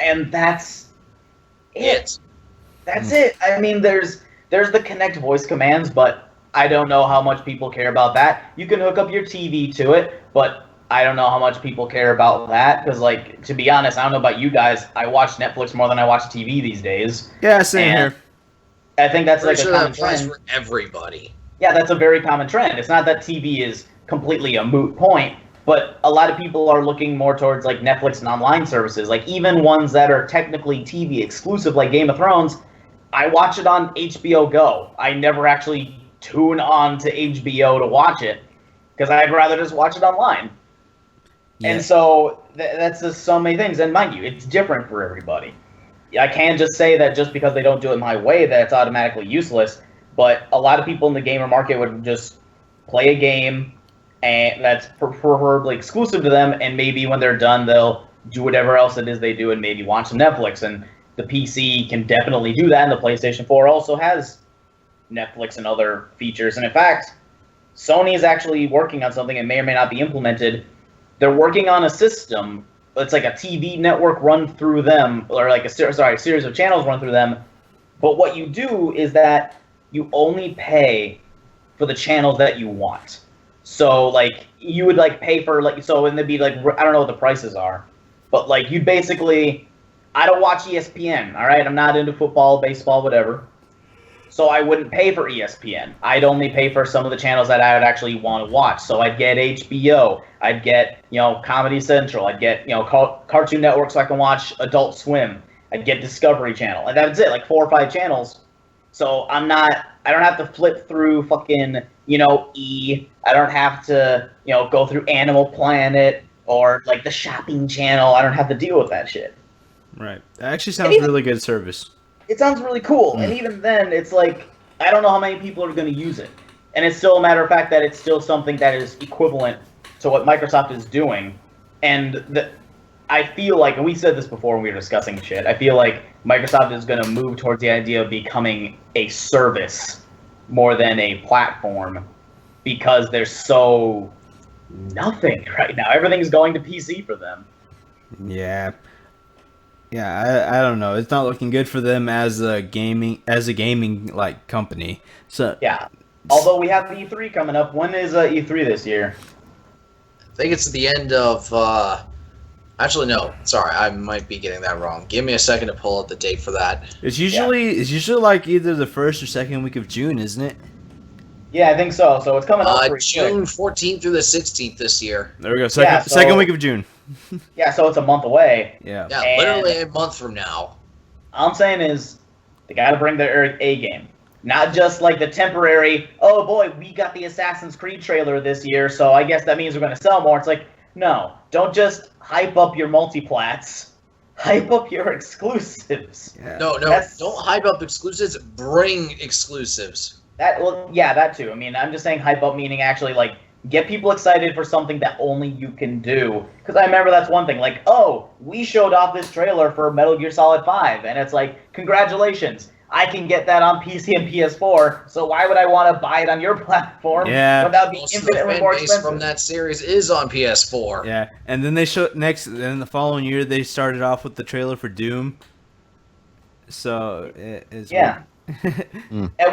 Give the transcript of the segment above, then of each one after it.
and that's it. That's it. I mean, there's the Connect voice commands, but I don't know how much people care about that. You can hook up your TV to it, but I don't know how much people care about that, because, like, to be honest, I don't know about you guys, I watch Netflix more than I watch TV these days. Yeah, same here. I think that's like Pretty a sure common that applies trend. for everybody. Yeah, that's a very common trend. It's not that TV is completely a moot point, but a lot of people are looking more towards like Netflix and online services, like even ones that are technically TV exclusive, like Game of Thrones. I watch it on HBO Go. I never actually tune on to HBO to watch it because I'd rather just watch it online. Yeah. And so that's just so many things. And mind you, it's different for everybody. I can't just say that just because they don't do it my way that it's automatically useless. But a lot of people in the gamer market would just play a game and that's preferably exclusive to them, and maybe when they're done, they'll do whatever else it is they do and maybe watch some Netflix. And the PC can definitely do that, and the PlayStation 4 also has Netflix and other features. And in fact, Sony is actually working on something that may or may not be implemented. They're working on a system. It's like a TV network run through them, or like a series of channels run through them. But what you do is that you only pay for the channels that you want. So, like, you would, like, pay for, like, so, and they'd be, like, I don't know what the prices are, but, like, you'd basically, I don't watch ESPN, all right? I'm not into football, baseball, whatever. So I wouldn't pay for ESPN. I'd only pay for some of the channels that I would actually want to watch. So I'd get HBO, I'd get, Comedy Central, I'd get, Cartoon Network so I can watch Adult Swim, I'd get Discovery Channel, and that's it, like 4 or 5 channels. So I don't have to flip through fucking, E. I don't have to, go through Animal Planet or, like, the shopping channel. I don't have to deal with that shit. Right. That actually sounds really good service. It sounds really cool. And even then, it's like, I don't know how many people are going to use it. And it's still a matter of fact that it's still something that is equivalent to what Microsoft is doing. And I feel like, and we said this before when we were discussing shit, I feel like Microsoft is going to move towards the idea of becoming a service more than a platform, because there's so nothing right now. Everything's going to PC for them. Yeah. Yeah, I don't know. It's not looking good for them as a gaming like company. So yeah. Although we have E3 coming up. When is E3 this year? I think it's at the end of actually, no. Sorry, I might be getting that wrong. Give me a second to pull up the date for that. It's usually like either the first or second week of June, isn't it? Yeah, I think so. So it's coming up pretty June quick. 14th through the 16th this year. There we go. Second week of June. Yeah, so it's a month away. Yeah. Yeah, literally a month from now. All I'm saying is they got to bring their A game. Not just like the temporary, oh boy, we got the Assassin's Creed trailer this year, so I guess that means we're going to sell more. It's like, no, don't just hype up your multiplats. Hype up your exclusives. Yeah. No, don't hype up exclusives. Bring exclusives. That too. I mean, I'm just saying hype up meaning actually, like, get people excited for something that only you can do. Because I remember that's one thing. Like, oh, we showed off this trailer for Metal Gear Solid 5. And it's like, congratulations. I can get that on PC and PS4. So why would I want to buy it on your platform? Yeah. When that would be infinitely more expensive. From that series is on PS4. Yeah. And then then the following year, they started off with the trailer for Doom. So, it's... Yeah.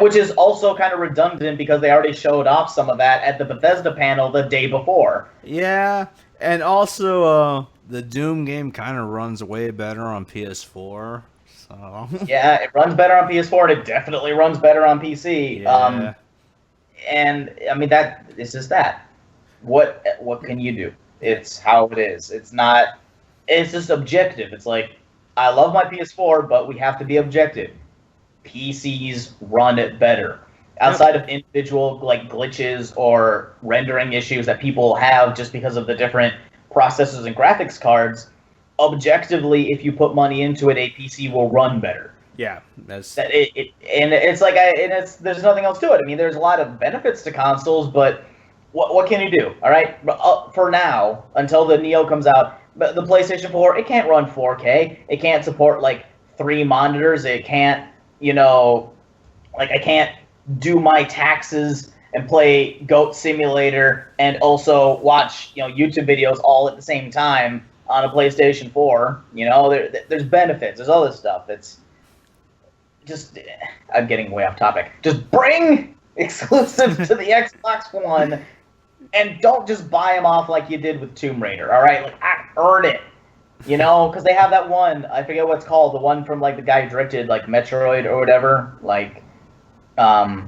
Which is also kind of redundant because they already showed off some of that at the Bethesda panel the day before. Yeah, and also the Doom game kind of runs way better on PS4. So yeah, it runs better on PS4 and it definitely runs better on PC. Yeah. And I mean that it's just that. What can you do? It's how it is. It's just objective. It's like, I love my PS4, but we have to be objective. PCs run it better. Outside of individual like glitches or rendering issues that people have just because of the different processors and graphics cards, objectively, if you put money into it, a PC will run better. Yeah, that's that. It's like there's nothing else to it. I mean, there's a lot of benefits to consoles, but what can you do? All right, for now, until the Neo comes out, but the PlayStation 4, it can't run 4K. It can't support like 3 monitors. It can't. I can't do my taxes and play Goat Simulator and also watch, YouTube videos all at the same time on a PlayStation 4. You know, there's benefits. There's all this stuff. It's just, I'm getting way off topic. Just bring exclusives to the Xbox One, and don't just buy them off like you did with Tomb Raider. All right, like earn it. You know, because they have that one. I forget what it's called. The one from like the guy who directed like Metroid or whatever. Like, I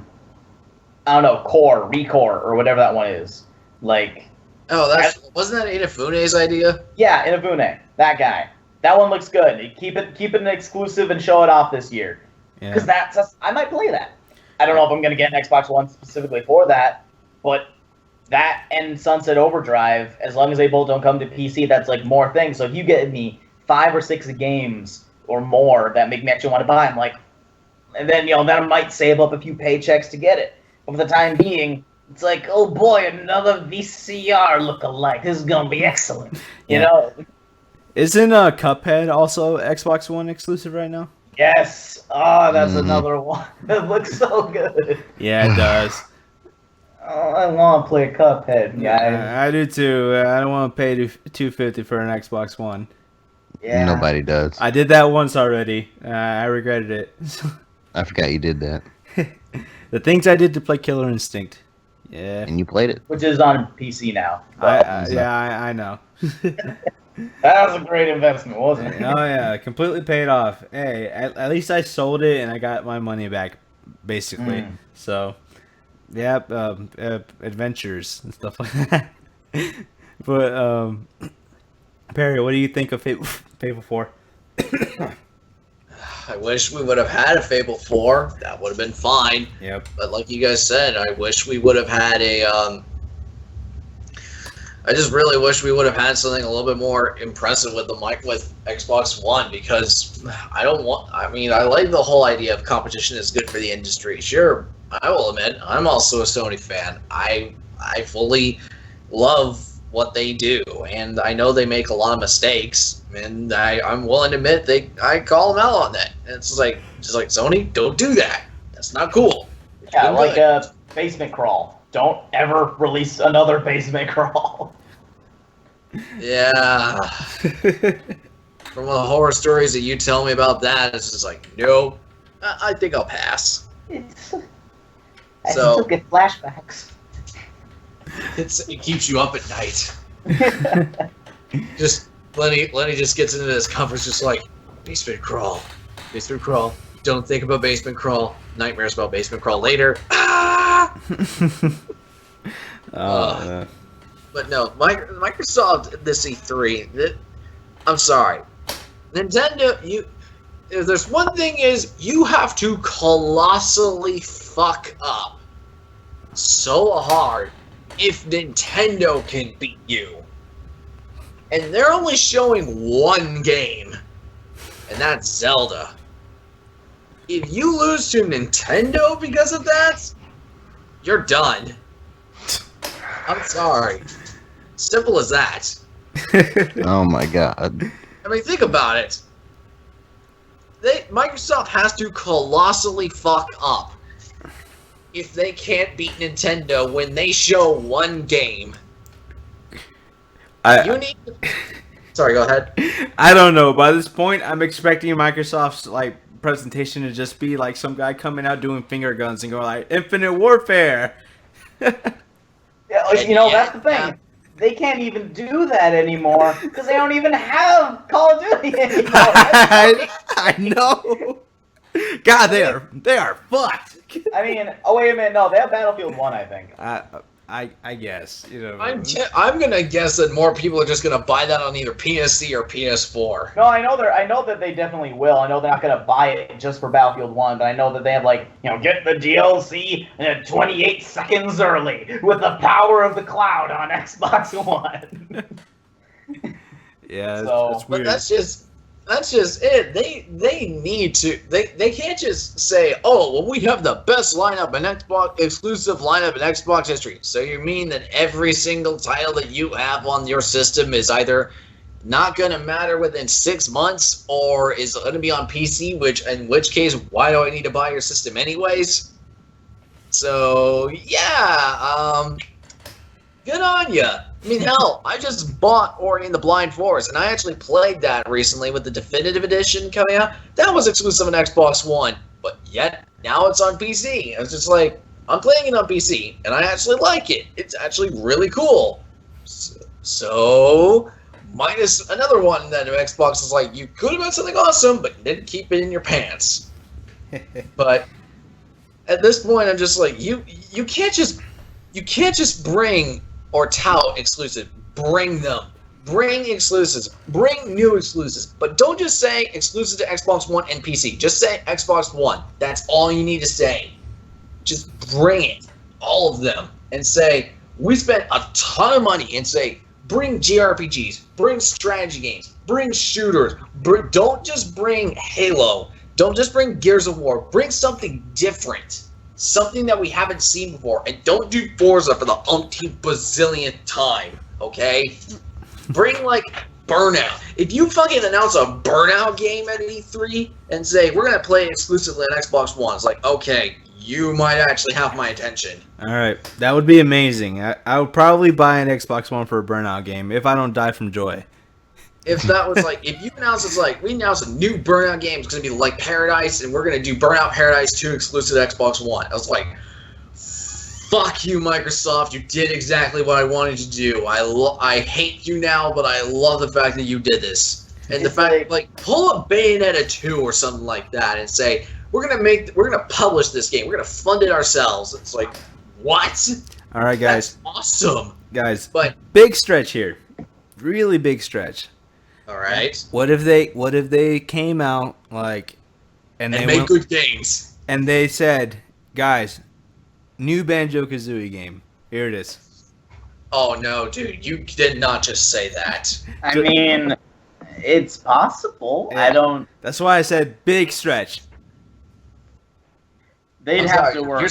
don't know, Recore or whatever that one is. Like. Oh, wasn't that Inafune's idea? Yeah, Inafune, that guy. That one looks good. Keep it an exclusive and show it off this year. Because I might play that. I don't know if I'm gonna get an Xbox One specifically for that, but that and Sunset Overdrive, as long as they both don't come to PC, that's like more things. So if you get me 5 or 6 games or more that make me actually want to buy, I'm like, and then then I might save up a few paychecks to get it. But for the time being, it's like, oh boy, another VCR look-alike. This is gonna be excellent. You know? Isn't Cuphead also Xbox One exclusive right now? Yes. Oh, that's another one. It looks so good. Yeah, it does. Oh, I want to play Cuphead, guys. Yeah, I do too. I don't want to pay $250 for an Xbox One. Yeah. Nobody does. I did that once already. I regretted it. I forgot you did that. The things I did to play Killer Instinct. Yeah. And you played it. Which is on PC now. I know. That was a great investment, wasn't it? Oh yeah, completely paid off. Hey, at least I sold it and I got my money back, basically. So, yeah, adventures and stuff like that. But Perry, what do you think of Fable 4? I wish we would have had a Fable 4. That would have been fine. Yep. But like you guys said, I wish we would have had a. I just really wish we would have had something a little bit more impressive with with Xbox One, because I like the whole idea of competition is good for the industry. Sure, I will admit I'm also a Sony fan. I fully love what they do, and I know they make a lot of mistakes, and I'm willing to admit I call them out on that. And it's just like Sony, don't do that. That's not cool. Yeah, like a Basement Crawl. Don't ever release another Basement Crawl. Yeah. From the horror stories that you tell me about that, it's just like, no, I think I'll pass. I still get flashbacks. It keeps you up at night. Just Lenny just gets into this conference just like, Basement Crawl. Don't think about Basement Crawl. Nightmares about Basement Crawl later. Ah! But no, Microsoft this E3. I'm sorry, Nintendo. If there's one thing is you have to colossally fuck up so hard if Nintendo can beat you, and they're only showing one game, and that's Zelda. If you lose to Nintendo because of that, you're done. I'm sorry. Simple as that. Oh my god. I mean, think about it. Microsoft has to colossally fuck up if they can't beat Nintendo when they show one game. Sorry, go ahead. I don't know. By this point, I'm expecting Microsoft's presentation to just be like some guy coming out doing finger guns and going like Infinite Warfare. Yeah, that's the thing. They can't even do that anymore because they don't even have Call of Duty anymore. I know. God, they are fucked. I mean, wait a minute. No, they have Battlefield 1, I think. I guess, I'm gonna guess that more people are just gonna buy that on either PSC or PS4. No, I know that they definitely will. I know they're not gonna buy it just for Battlefield 1, but I know that they have get the DLC 28 seconds early with the power of the cloud on Xbox One. Yeah, that's weird. But that's just it. They need to. They can't just say, "Oh, well, we have the best lineup in Xbox exclusive lineup in Xbox history." So you mean that every single title that you have on your system is either not going to matter within 6 months, or is going to be on PC? In which case, why do I need to buy your system anyways? So yeah, good on ya. I mean, hell, I just bought Ori and the Blind Forest, and I actually played that recently with the Definitive Edition coming out. That was exclusive on Xbox One, but yet now it's on PC. I was just like, I'm playing it on PC, and I actually like it. It's actually really cool. So, minus another one that Xbox is like, you could have had something awesome, but you didn't keep it in your pants. But at this point, I'm just like, you can't just bring or tout exclusive. Bring them. Bring exclusives. Bring new exclusives. But don't just say exclusive to Xbox One and PC. Just say Xbox One. That's all you need to say. Just bring it. All of them. And say, we spent a ton of money. And say, bring JRPGs. Bring strategy games. Bring shooters. Don't just bring Halo. Don't just bring Gears of War. Bring something different. Something that we haven't seen before. And don't do Forza for the umpteenth bazillionth time, okay? Bring, like, Burnout. If you fucking announce a Burnout game at E3 and say, we're going to play exclusively on Xbox One, it's like, okay, you might actually have my attention. Alright, that would be amazing. I would probably buy an Xbox One for a Burnout game if I don't die from joy. If that was like, if you announce it's like, we announced a new Burnout game, it's going to be like Paradise, and we're going to do Burnout Paradise 2 exclusive to Xbox One. I was like, fuck you, Microsoft. You did exactly what I wanted to do. I hate you now, but I love the fact that you did this. And the fact, like, pull a Bayonetta 2 or something like that and say, we're gonna publish this game. We're gonna fund it ourselves. It's like, what? All right, guys. That's awesome. Guys, but big stretch here. Really big stretch. All right. What if they came out like and made good games and they said, guys, new Banjo-Kazooie game. Here it is. Oh no, dude! You did not just say that. I mean, it's possible. Yeah. I don't. That's why I said big stretch. They'd have to work.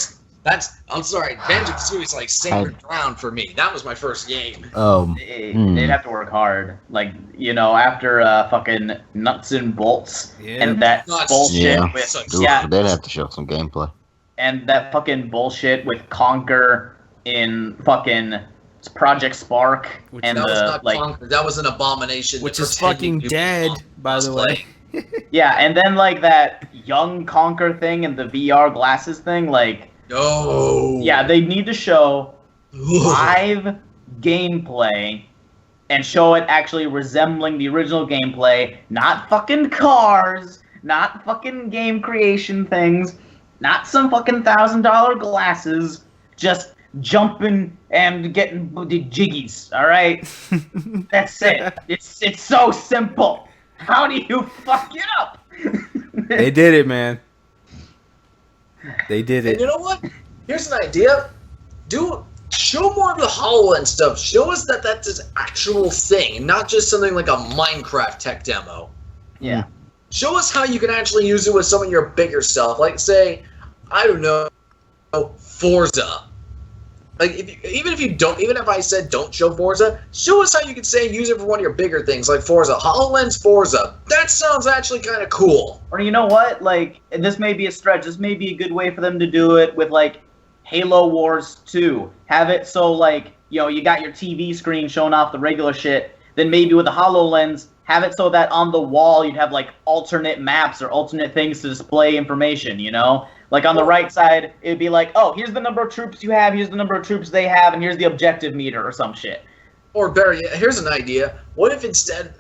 I'm sorry. Banjo-Kazooie is like sacred ground for me. That was my first game. They'd have to work hard. Like, you know, after fucking Nuts and Bolts and that bullshit with they'd have to show some gameplay. And that fucking bullshit with Conquer in fucking Project Spark. And that was an abomination. Which is fucking dead, by the way. Yeah, and then like that young Conquer thing and the VR glasses thing, like. No. Yeah, they need to show live gameplay and show it actually resembling the original gameplay, not fucking cars, not fucking game creation things, not some fucking $1,000 glasses, just jumping and getting jiggies, alright? That's it. It's so simple. How do you fuck it up? They did it, man. They did it. And you know what? Here's an idea. Show more of the HoloLens stuff. Show us that that's an actual thing, and not just something like a Minecraft tech demo. Yeah. Show us how you can actually use it with some of your bigger stuff. Like, say, I don't know, Forza. Like, even if I said don't show Forza, show us how you can say use it for one of your bigger things, like Forza. HoloLens Forza. That sounds actually kind of cool. Or you know what? Like, this may be a stretch. This may be a good way for them to do it with, like, Halo Wars 2. Have it so, like, you know, you got your TV screen showing off the regular shit. Then maybe with the HoloLens, have it so that on the wall you'd have, like, alternate maps or alternate things to display information, you know? Like, on the right side, it'd be like, oh, here's the number of troops you have, here's the number of troops they have, and here's the objective meter or some shit. Or better yet, here's an idea. What if instead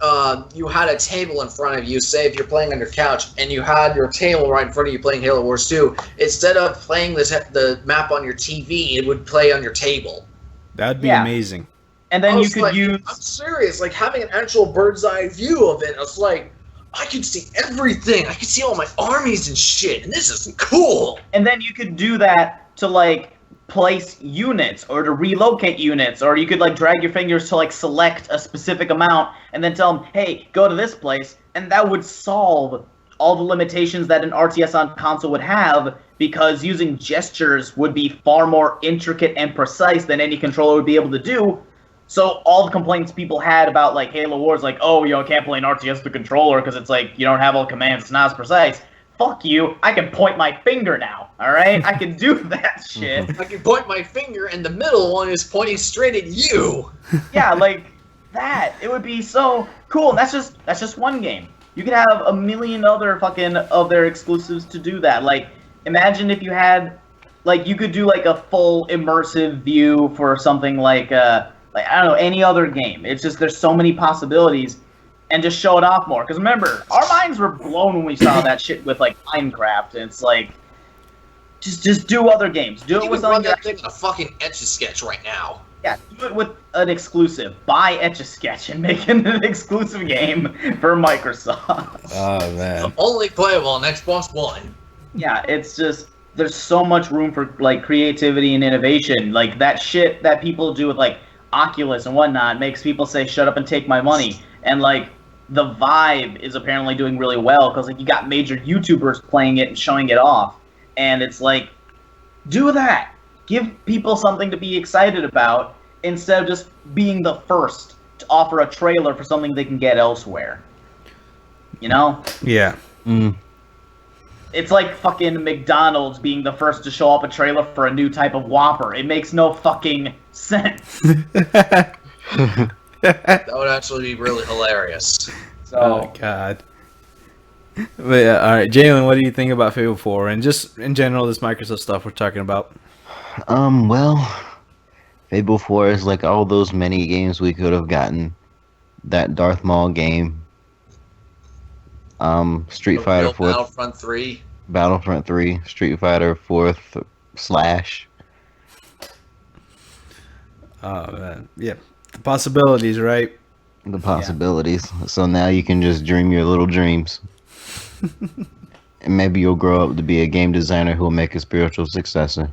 you had a table in front of you, say if you're playing on your couch, and you had your table right in front of you playing Halo Wars 2, instead of playing the map on your TV, it would play on your table. That'd be amazing. And then you could use... I'm serious, like having an actual bird's eye view of it, it's like, I can see everything. I can see all my armies and shit, and this is cool. And then you could do that to, like, place units or to relocate units, or you could, like, drag your fingers to, like, select a specific amount and then tell them, hey, go to this place, and that would solve all the limitations that an RTS on console would have, because using gestures would be far more intricate and precise than any controller would be able to do. So all the complaints people had about, like, Halo Wars, like, oh, you know, I can't play an RTS with a controller because it's like you don't have all commands, it's not as precise. Fuck you, I can point my finger now. All right, I can do that shit. I can point my finger, and the middle one is pointing straight at you. Yeah, like that. It would be so cool. That's just one game. You could have a million other fucking of their exclusives to do that. Like, imagine if you had, like, you could do like a full immersive view for something like I don't know, any other game. It's just there's so many possibilities, and just show it off more. Because remember, our minds were blown when we saw that shit with like Minecraft, and it's like, just do other games. Do it with run something that thing in a fucking Etch-a-Sketch right now. Yeah, do it with an exclusive. Buy Etch-a-Sketch and make it an exclusive game for Microsoft. Oh man. Only playable on Xbox One. Yeah, it's just there's so much room for like creativity and innovation. Like that shit that people do with like Oculus and whatnot makes people say shut up and take my money. And like the Vive is apparently doing really well because like you got major YouTubers playing it and showing it off. And it's like, do that. Give people something to be excited about instead of just being the first to offer a trailer for something they can get elsewhere. You know? Yeah. Mm. It's like fucking McDonald's being the first to show up a trailer for a new type of Whopper. It makes no fucking sense. That would actually be really hilarious. So, Oh god. But yeah, all right, Jalen, what do you think about Fable 4 and just in general this Microsoft stuff we're talking about? Well, Fable 4 is like all those mini games we could have gotten. That Darth Maul game. Street Fighter 4. Battlefront 3. Street Fighter 4th Slash. Oh man, yeah, the possibilities, right? The possibilities. So now you can just dream your little dreams. And maybe you'll grow up to be a game designer who will make a spiritual successor.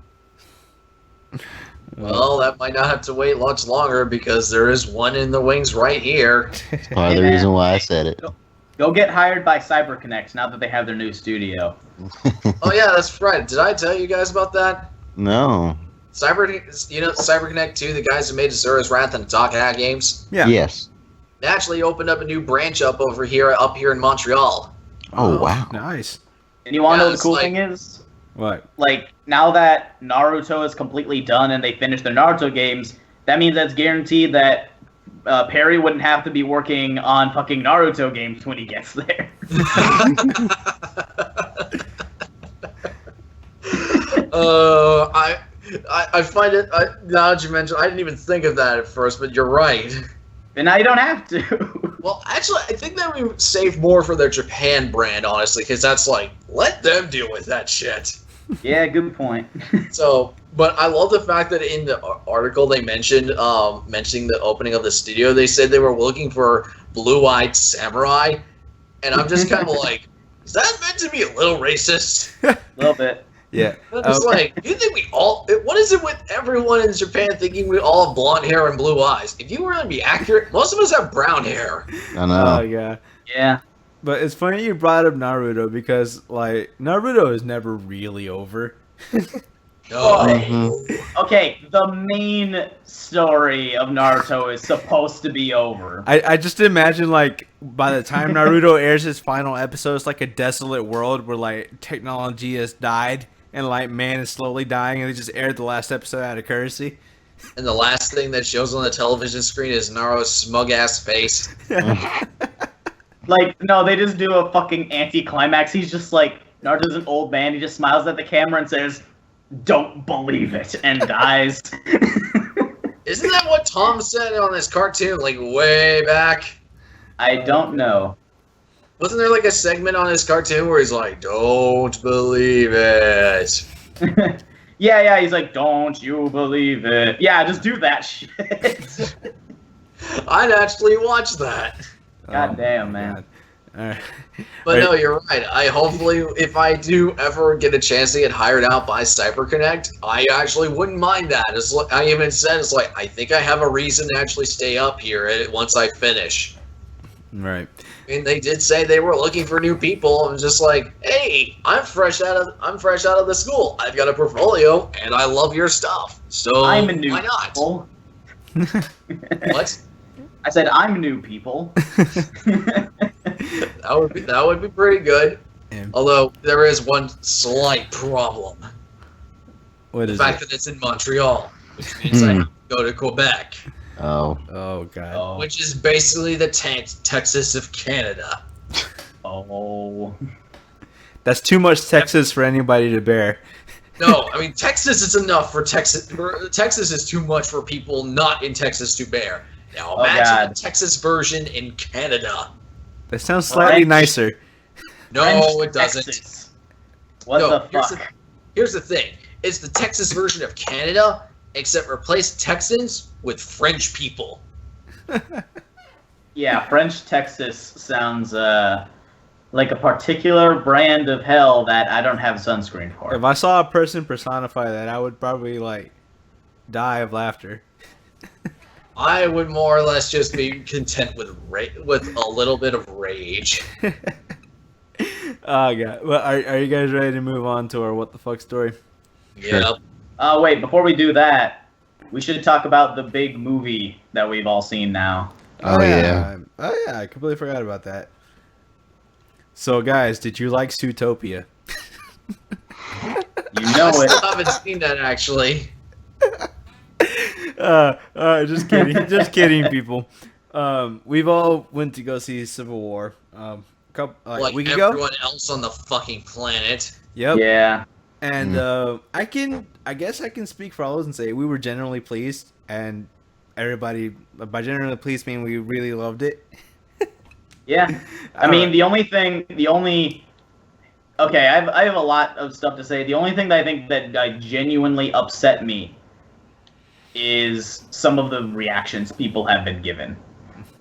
Well, that might not have to wait much longer because there is one in the wings right here. That's part of the reason why I said it. go get hired by CyberConnect now that they have their new studio. Oh yeah, that's right. Did I tell you guys about that? No. CyberConnect 2, the guys who made Azura's Wrath and Attack Hat games? Yeah. Yes. They actually opened up a new branch up here in Montreal. Oh, wow. Nice. And you want to Yeah, know what the it's cool like- thing is? What? Like, now that Naruto is completely done and they finished their Naruto games, that means that's guaranteed that Perry wouldn't have to be working on fucking Naruto games when he gets there. I find it. Now that you mention, I didn't even think of that at first, but you're right. And now you don't have to. Well, actually, I think that we would save more for their Japan brand, honestly, because that's like, let them deal with that shit. Yeah, good point. So, but I love the fact that in the article they mentioned, mentioning the opening of the studio, they said they were looking for blue-eyed samurai, and I'm just kind of like, is that meant to be a little racist? A little bit. Yeah. I'm just like, do you think we all? What is it with everyone in Japan thinking we all have blonde hair and blue eyes? If you were to be accurate, most of us have brown hair. I know. Oh yeah. Yeah. But it's funny you brought up Naruto because like Naruto is never really over. No. Okay, the main story of Naruto is supposed to be over. I just imagine like by the time Naruto airs his final episode, it's like a desolate world where like technology has died and like man is slowly dying, and they just aired the last episode out of courtesy. And the last thing that shows on the television screen is Naruto's smug ass face. Like, no, they just do a fucking anti-climax. He's just like, Naruto's an old man. He just smiles at the camera and says, "Don't believe it," and dies. Isn't that what Tom said on his cartoon, like way back? I don't know. Wasn't there like a segment on his cartoon where he's like, "Don't believe it"? Yeah, he's like, "Don't you believe it?" Yeah, just do that shit. I'd actually watch that. God damn, man. Alright. But no, you're right. I hopefully, if I do ever get a chance to get hired out by CyberConnect, I actually wouldn't mind that. It's like, I even said, it's like, I think I have a reason to actually stay up here once I finish. Right. And they did say they were looking for new people. I'm just like, hey, I'm fresh out of the school. I've got a portfolio, and I love your stuff. So I'm a new why not? people. What? I said I'm new people. That would be pretty good. Yeah. Although there is one slight problem. What The is fact it? that it's in Montreal, which means I have to go to Quebec, Oh. Oh god. Oh. which is basically the Texas of Canada. Oh. That's too much Texas for anybody to bear. No, I mean Texas is enough for Texas. Texas is too much for people not in Texas to bear. Now imagine God. the Texas version in Canada. That sounds slightly French. nicer. No, French it doesn't. Texas. What No, the fuck? Here's the thing. It's the Texas version of Canada, except replace Texans with French people. Yeah, French Texas sounds like a particular brand of hell that I don't have sunscreen for. If I saw a person personify that, I would probably like die of laughter. I would more or less just be content with with a little bit of rage. Oh god. Well, are you guys ready to move on to our what the fuck story? Yep. Wait, before we do that, we should talk about the big movie that we've all seen now. Oh, yeah. Oh yeah, I completely forgot about that. So guys, did you like Zootopia? You know I it. still haven't seen that actually. Just kidding, just kidding, people. We've all went to go see Civil War. A Like week ago. everyone else on the fucking planet. Yep. Yeah. And I guess I can speak for all those and say we were generally pleased, and everybody by generally pleased mean we really loved it. Yeah. I mean, okay, I have a lot of stuff to say. The only thing that I think that genuinely upset me is some of the reactions people have been given.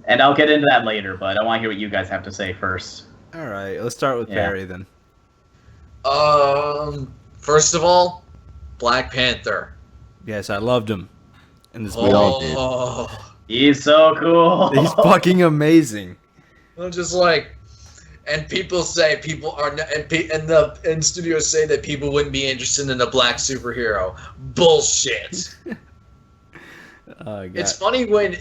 And I'll get into that later, but I want to hear what you guys have to say first. All right, let's start with Yeah. Barry then. First of all, Black Panther. Yes, I loved him in this We movie. all did. Oh, He's so cool. He's fucking amazing. I'm just like, and people say people are, and studios say that people wouldn't be interested in a black superhero. Bullshit. Oh, God. It's funny when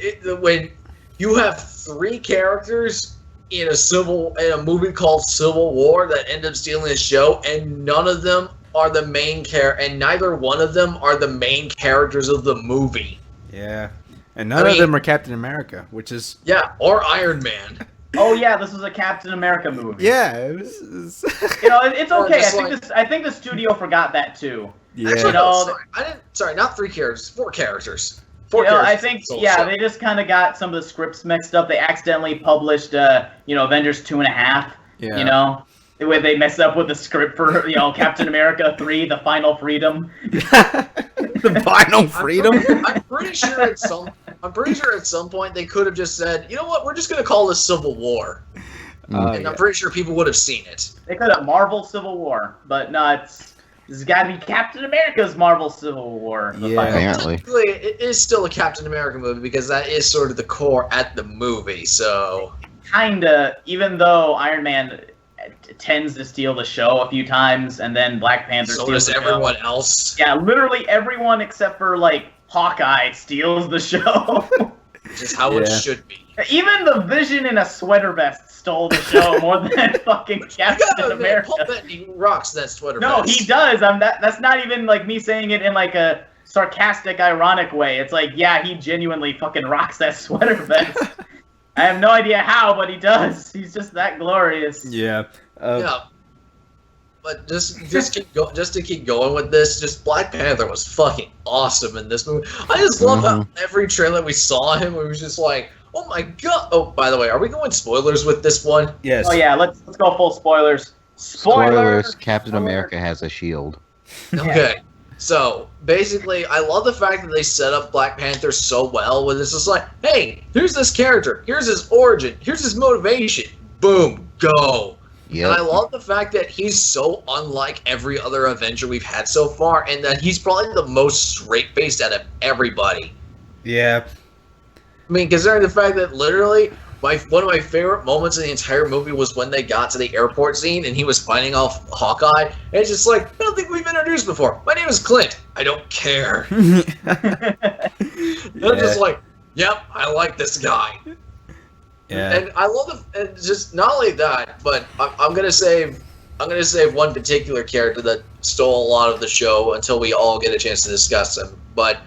you have three characters in a movie called Civil War that end up stealing the show, and none of them are the main and neither one of them are the main characters of the movie. Yeah, and none of them are Captain America, which is or Iron Man. Oh yeah, this was a Captain America movie. yeah, it's You know, it's okay. Just I think the studio forgot that too. yeah. Actually, No, no, sorry, not three characters, four characters. I think they just kind of got some of the scripts mixed up. They accidentally published Avengers 2.5. Yeah. You know, the way they messed up with the script for Captain America 3: The Final Freedom. The final freedom. I'm pretty sure at some point they could have just said, you know what, we're just gonna call this Civil War, and I'm pretty sure people would have seen it. They could have Marvel Civil War, but no, it's got to be Captain America's Marvel Civil War. The Yeah. final. Apparently. Technically, it is still a Captain America movie because that is sort of the core at the movie. So Kinda, even though Iron Man tends to steal the show a few times, and then Black Panther so steals does the show. everyone else. Yeah, literally everyone except for like Hawkeye steals the show. Which is how it should be. Even the Vision in a sweater vest stole the show more than fucking Captain America. Paul Bettany rocks that sweater No, vest. he does. That's not even like me saying it in like a sarcastic, ironic way. It's like, yeah, he genuinely fucking rocks that sweater vest. I have no idea how, but he does. He's just that glorious. Yeah. Yeah. But just to keep going with this, just Black Panther was fucking awesome in this movie. I just love how every trailer we saw him, we was just like, oh my god. Oh, by the way, are we going spoilers with this one? Yes. Oh yeah, let's go full spoilers. Spoilers, Captain America has a shield. Okay. So basically, I love the fact that they set up Black Panther so well. With it's just like, hey, here's this character, here's his origin, here's his motivation. Boom, go. Yep. And I love the fact that he's so unlike every other Avenger we've had so far, and that he's probably the most straight-faced out of everybody. Yeah. I mean, considering the fact that literally one of my favorite moments in the entire movie was when they got to the airport scene and he was fighting off Hawkeye. And it's just like, I don't think we've been introduced before. My name is Clint. I don't care. And I'm just like, yep, I like this guy. Yeah. And I love and just not only that, but I'm gonna say I'm going to say one particular character that stole a lot of the show until we all get a chance to discuss him. But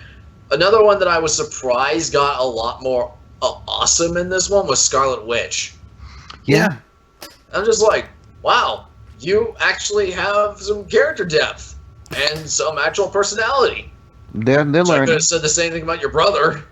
another one that I was surprised got a lot more awesome in this one was Scarlet Witch. Yeah. I'm just like, wow, you actually have some character depth and some actual personality. They're I could learning. have said the same thing about your brother.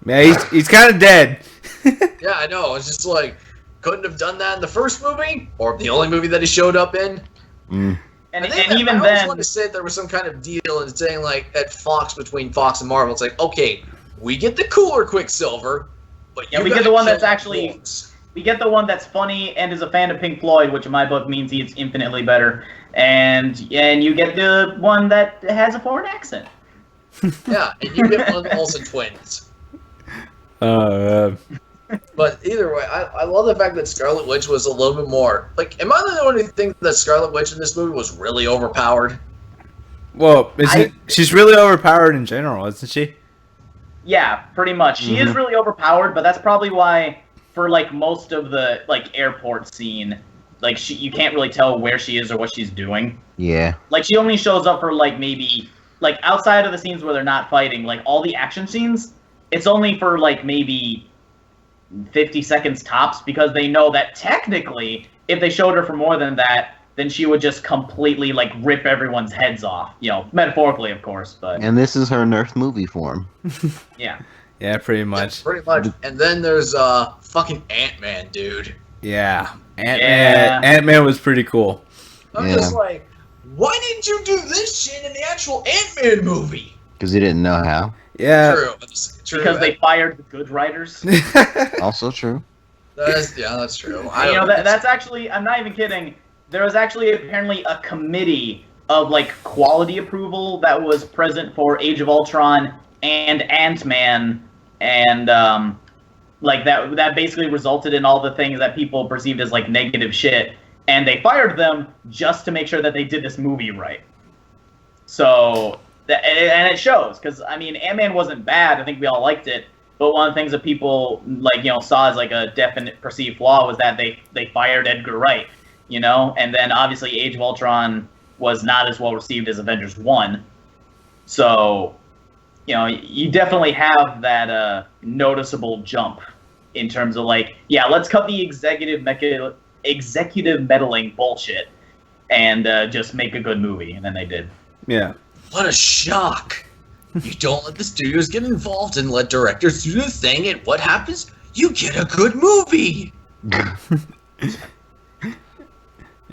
Yeah, he's kind of dead. Yeah, I know. It's just like, couldn't have done that in the first movie, or the only movie that he showed up in. And I even always then, wanted to say there was some kind of deal in saying, like, at Fox, between Fox and Marvel, it's like, okay, we get the cooler Quicksilver, but Yeah, you we get gotta the one kill that's actually- wolves. we get the one that's funny and is a fan of Pink Floyd, which in my book means he's infinitely better. And you get the one that has a foreign accent. Yeah, and you get one of the Olsen twins. But either way, I love the fact that Scarlet Witch was a little bit more... Like, am I the one who thinks that Scarlet Witch in this movie was really overpowered? Well, she's really overpowered in general, isn't she? Yeah, pretty much. She is Mhm. really overpowered, but that's probably why for like most of the like airport scene, like you can't really tell where she is or what she's doing. Yeah. Like she only shows up for like maybe like outside of the scenes where they're not fighting, like all the action scenes, it's only for like maybe 50 seconds tops because they know that technically if they showed her for more than that, then she would just completely like rip everyone's heads off, you know, metaphorically of course, but And this is her Nerf movie form. yeah. Yeah, pretty much. Yeah, pretty much. And then there's fucking Ant-Man, dude. Yeah. Yeah. Ant-Man was pretty cool. I'm Yeah. just like, why didn't you do this shit in the actual Ant-Man movie? Because he didn't know how. Yeah. True. Because they fired the good writers. Also true. That's true. You know, that's actually, I'm not even kidding. There was actually apparently a committee of like quality approval that was present for Age of Ultron and Ant-Man, and like that basically resulted in all the things that people perceived as like negative shit, and they fired them just to make sure that they did this movie right. So, and it shows, because I mean, Ant-Man wasn't bad. I think we all liked it. But one of the things that people like, you know, saw as like a definite perceived flaw was that they fired Edgar Wright, you know, and then obviously Age of Ultron was not as well received as Avengers 1. So, you know, you definitely have that noticeable jump in terms of like, yeah, let's cut the executive meddling bullshit and just make a good movie, and then they did. Yeah. What a shock! You don't let the studios get involved and let directors do the thing, and what happens? You get a good movie!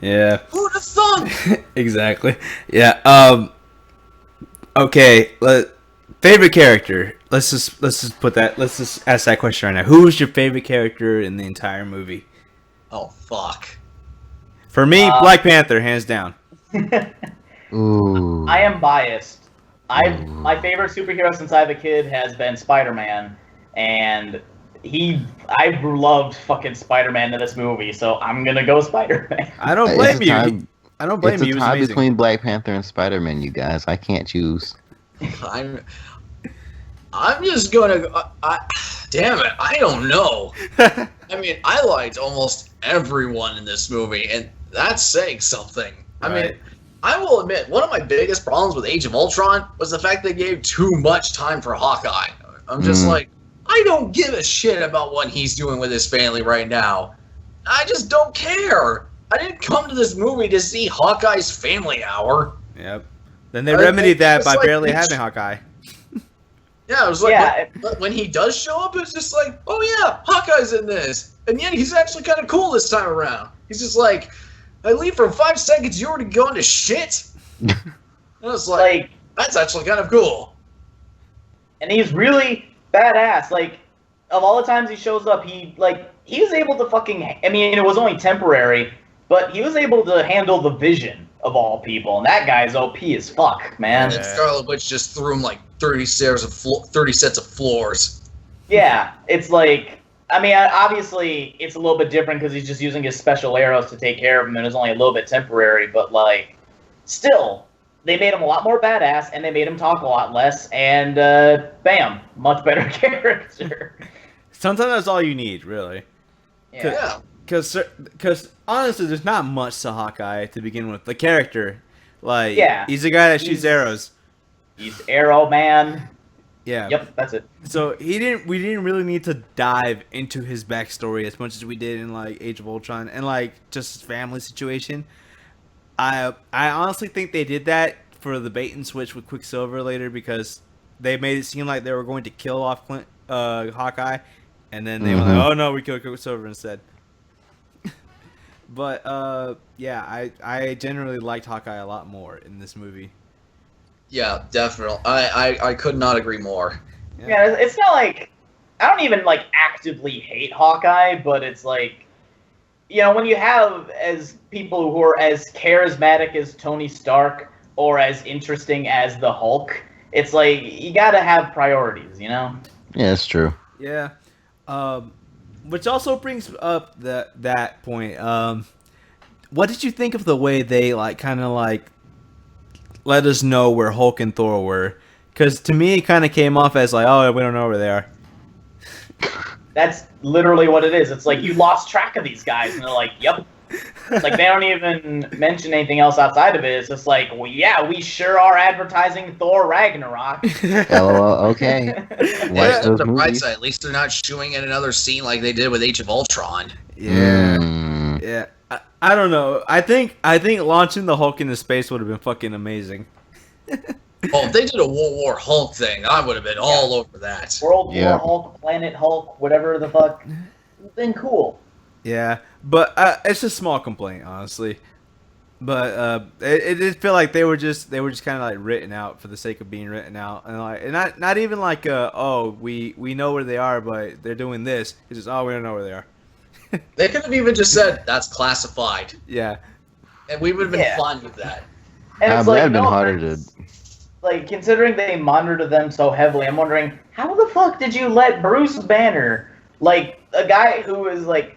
Yeah. Who'd have thought? Exactly. Yeah. Okay. Favorite character. Let's just ask that question right now. Who was your favorite character in the entire movie? Oh, fuck. For me, Black Panther, hands down. Ooh. I am biased. My favorite superhero since I was a kid has been Spider-Man, and I loved fucking Spider-Man in this movie, so I'm gonna go Spider-Man. I don't blame you. I don't blame It's you. a He was tie amazing. between Black Panther and Spider-Man, you guys. I can't choose. I'm just gonna. Damn it! I don't know. I mean, I liked almost everyone in this movie, and that's saying something. I mean, Right. I will admit, one of my biggest problems with Age of Ultron was the fact they gave too much time for Hawkeye. I'm just like, I don't give a shit about what he's doing with his family right now. I just don't care. I didn't come to this movie to see Hawkeye's family hour. Yep. Then they remedied that it's by like barely each- having Hawkeye. Yeah, it was like, Yeah. but when he does show up, it's just like, oh yeah, Hawkeye's in this. And yet he's actually kind of cool this time around. He's just like, I leave for 5 seconds, you already going to shit? And it's like, that's actually kind of cool. And he's really badass. Like, of all the times he shows up, he was able to fucking, I mean, it was only temporary, but he was able to handle the Vision of all people, and that guy's OP as fuck, man. And then Scarlet Witch just threw him like 30 sets of floors. Yeah, it's like, I mean, obviously, it's a little bit different because he's just using his special arrows to take care of him, and it's only a little bit temporary, but, like, still, they made him a lot more badass, and they made him talk a lot less, and, bam, much better character. Sometimes that's all you need, really. Yeah. Yeah. Because honestly, there's not much to Hawkeye to begin with. The character, like, he's a guy that shoots arrows. He's Arrow Man. Yeah. Yep, that's it. So we didn't really need to dive into his backstory as much as we did in like Age of Ultron and like just his family situation. I honestly think they did that for the bait and switch with Quicksilver later because they made it seem like they were going to kill off Hawkeye, and then they were like, "Oh no, we killed Quicksilver instead." But yeah, I generally liked Hawkeye a lot more in this movie. Yeah, definitely. I could not agree more. Yeah, it's not like I don't even like actively hate Hawkeye, but it's like, you know, when you have as people who are as charismatic as Tony Stark or as interesting as the Hulk, it's like you gotta have priorities, you know? Yeah, that's true. Yeah. Which also brings up that point. What did you think of the way they like kind of like let us know where Hulk and Thor were? Because to me, it kind of came off as like, oh, we don't know where they are. That's literally what it is. It's like you lost track of these guys, and they're like, yep. Like, they don't even mention anything else outside of it. It's just like, well, yeah, we sure are advertising Thor Ragnarok. LOL, okay. Watch those The bright movies. side, at least they're not showing in another scene like they did with Age of Ultron. Yeah. Yeah. I don't know. I think launching the Hulk into space would have been fucking amazing. Oh, if they did a World War Hulk thing, I would have been all over that. World War Hulk, Planet Hulk, whatever the fuck. It's been cool. Yeah, but it's a small complaint, honestly. But it did feel like they were just kind of like written out for the sake of being written out, and not even like oh we know where they are, but they're doing this. It's just we don't know where they are. They could have even just said that's classified. Yeah, and we would have been fine with that. And it's But like, that'd been no harder offense. to. Like, considering they monitor them so heavily, I'm wondering, how the fuck did you let Bruce Banner, like, a guy who is, like,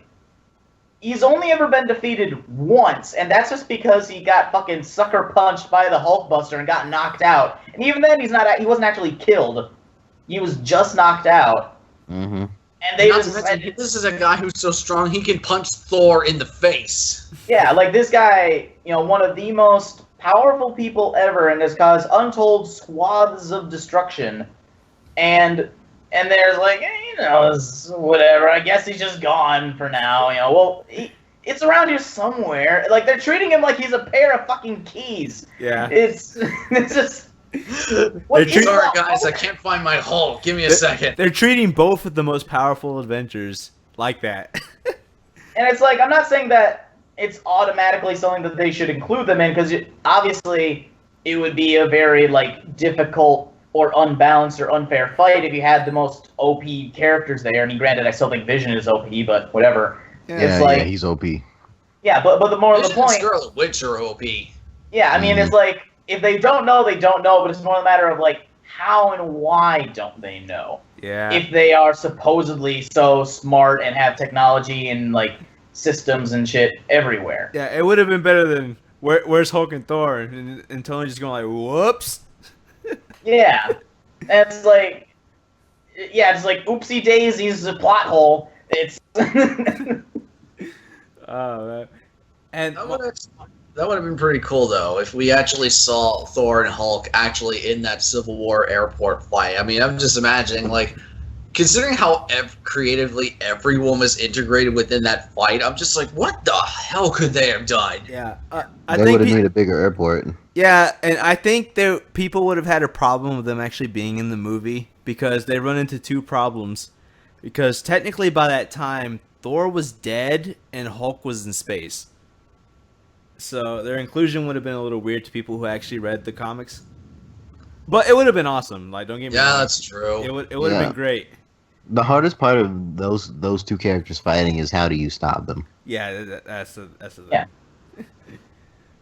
he's only ever been defeated once, and that's just because he got fucking sucker punched by the Hulkbuster and got knocked out. And even then, he wasn't actually killed. He was just knocked out. Mm-hmm. And they Not just to mention, this is a guy who's so strong he can punch Thor in the face. yeah, like, this guy, you know, one of the most powerful people ever, and has caused untold swaths of destruction, and there's like, you know, whatever. I guess he's just gone for now. You know, well, it's around here somewhere. Like, they're treating him like he's a pair of fucking keys. yeah. It's just. Sorry, guys, I can't find my Hulk. Give me a second. They're treating both of the most powerful Avengers like that. And it's like, I'm not saying that it's automatically something that they should include them in, because obviously it would be a very like difficult or unbalanced or unfair fight if you had the most OP characters there. And granted, I still think Vision is OP, but whatever. Yeah, It's he's OP. Yeah, but the more of the Vision and point. Scarlet Witch are OP. Yeah, I mean, it's like, if they don't know, they don't know, but it's more a matter of like, how and why don't they know? Yeah. If they are supposedly so smart and have technology and like systems and shit everywhere. Yeah, it would have been better than where's Hulk and Thor, and Tony just going like, whoops. Yeah, and it's like, oopsie daisies, a plot hole. It's. Oh man. And That would have been pretty cool, though, if we actually saw Thor and Hulk actually in that Civil War airport fight. I mean, I'm just imagining, like, considering how creatively everyone was integrated within that fight, I'm just like, what the hell could they have done? yeah, They would have needed a bigger airport. Yeah, and I think people would have had a problem with them actually being in the movie because they run into two problems. Because technically by that time, Thor was dead and Hulk was in space. So their inclusion would have been a little weird to people who actually read the comics. But it would have been awesome. Like, don't get me wrong. Yeah, that's true. It would have been great. The hardest part of those two characters fighting is how do you stop them? Yeah, that's the Yeah.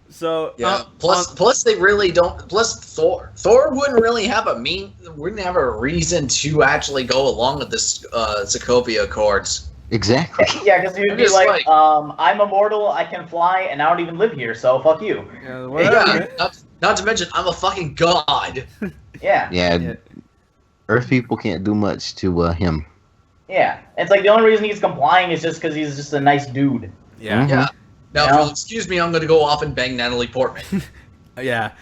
So Yeah. Plus, they really don't. Plus, Thor wouldn't really have a reason to actually go along with this Sokovia Accords. Exactly. Yeah, because you'd be just like, I'm immortal, I can fly, and I don't even live here, so fuck you. yeah, whatever. Yeah, not to mention, I'm a fucking god. Yeah. Yeah. Earth people can't do much to him. Yeah, And it's like the only reason he's complying is just because he's just a nice dude. Yeah. Yeah. Now, if No. you'll excuse me, I'm going to go off and bang Natalie Portman. Yeah.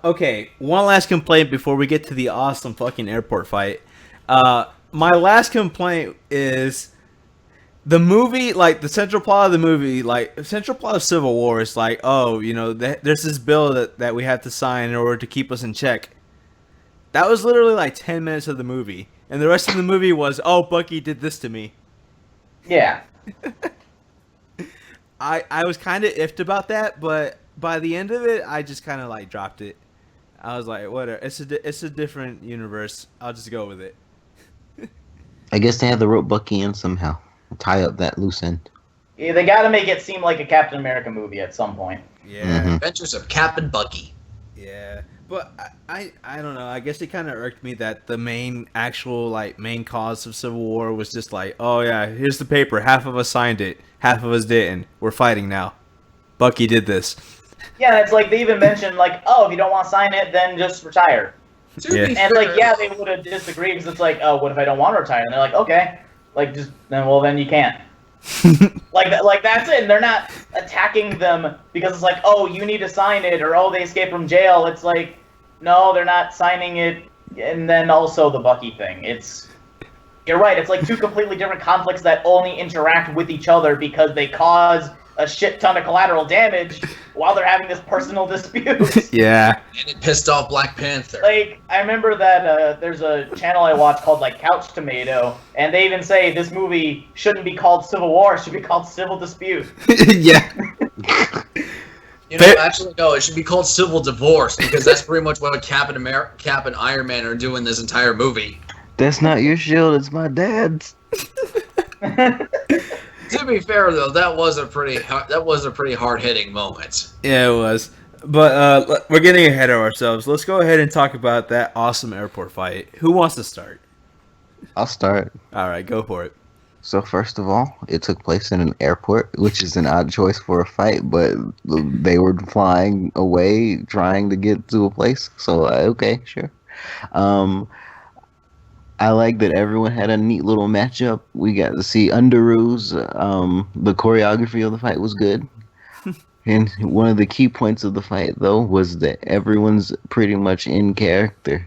Okay. One last complaint before we get to the awesome fucking airport fight. My last complaint is the movie, like the central plot of the movie, like the central plot of Civil War is like, oh, you know, there's this bill that we have to sign in order to keep us in check. That was literally like 10 minutes of the movie. And the rest of the movie was, oh, Bucky did this to me. Yeah. I was kind of iffed about that, but by the end of it, I just kind of like dropped it. I was like, whatever. It's a different universe. I'll just go with it. I guess they had to rope Bucky in somehow. Tie up that loose end. Yeah, they got to make it seem like a Captain America movie at some point. Yeah. Mhm. Adventures of Cap and Bucky. Yeah. But I don't know. I guess it kind of irked me that the main cause of Civil War was just like, oh yeah, here's the paper. Half of us signed it. Half of us didn't. We're fighting now. Bucky did this. Yeah, it's like they even mentioned like, oh, if you don't want to sign it, then just retire. To Yeah. be And fair, like, yeah, they would have disagreed because it's like, oh, what if I don't want to retire? And they're like, okay, like just then you can't. Like that's it. And they're not attacking them because it's like, oh, you need to sign it, or oh, they escaped from jail. It's like, no, they're not signing it. And then also the Bucky thing. You're right. It's like two completely different conflicts that only interact with each other because they cause a shit ton of collateral damage while they're having this personal dispute. Yeah. and it pissed off Black Panther. Like, I remember that there's a channel I watch called, like, Couch Tomato, and they even say this movie shouldn't be called Civil War, it should be called Civil Dispute. Yeah. You know, actually, no, it should be called Civil Divorce, because that's pretty much what Cap and Iron Man are doing this entire movie. That's not your shield, it's my dad's. To be fair, though, that was a pretty hard-hitting moment. Yeah, it was. But we're getting ahead of ourselves. Let's go ahead and talk about that awesome airport fight. Who wants to start? I'll start. All right, go for it. So first of all, it took place in an airport, which is an odd choice for a fight, but they were flying away trying to get to a place. So okay, sure. I like that everyone had a neat little matchup. We got to see Underoos. The choreography of the fight was good. And one of the key points of the fight, though, was that everyone's pretty much in character.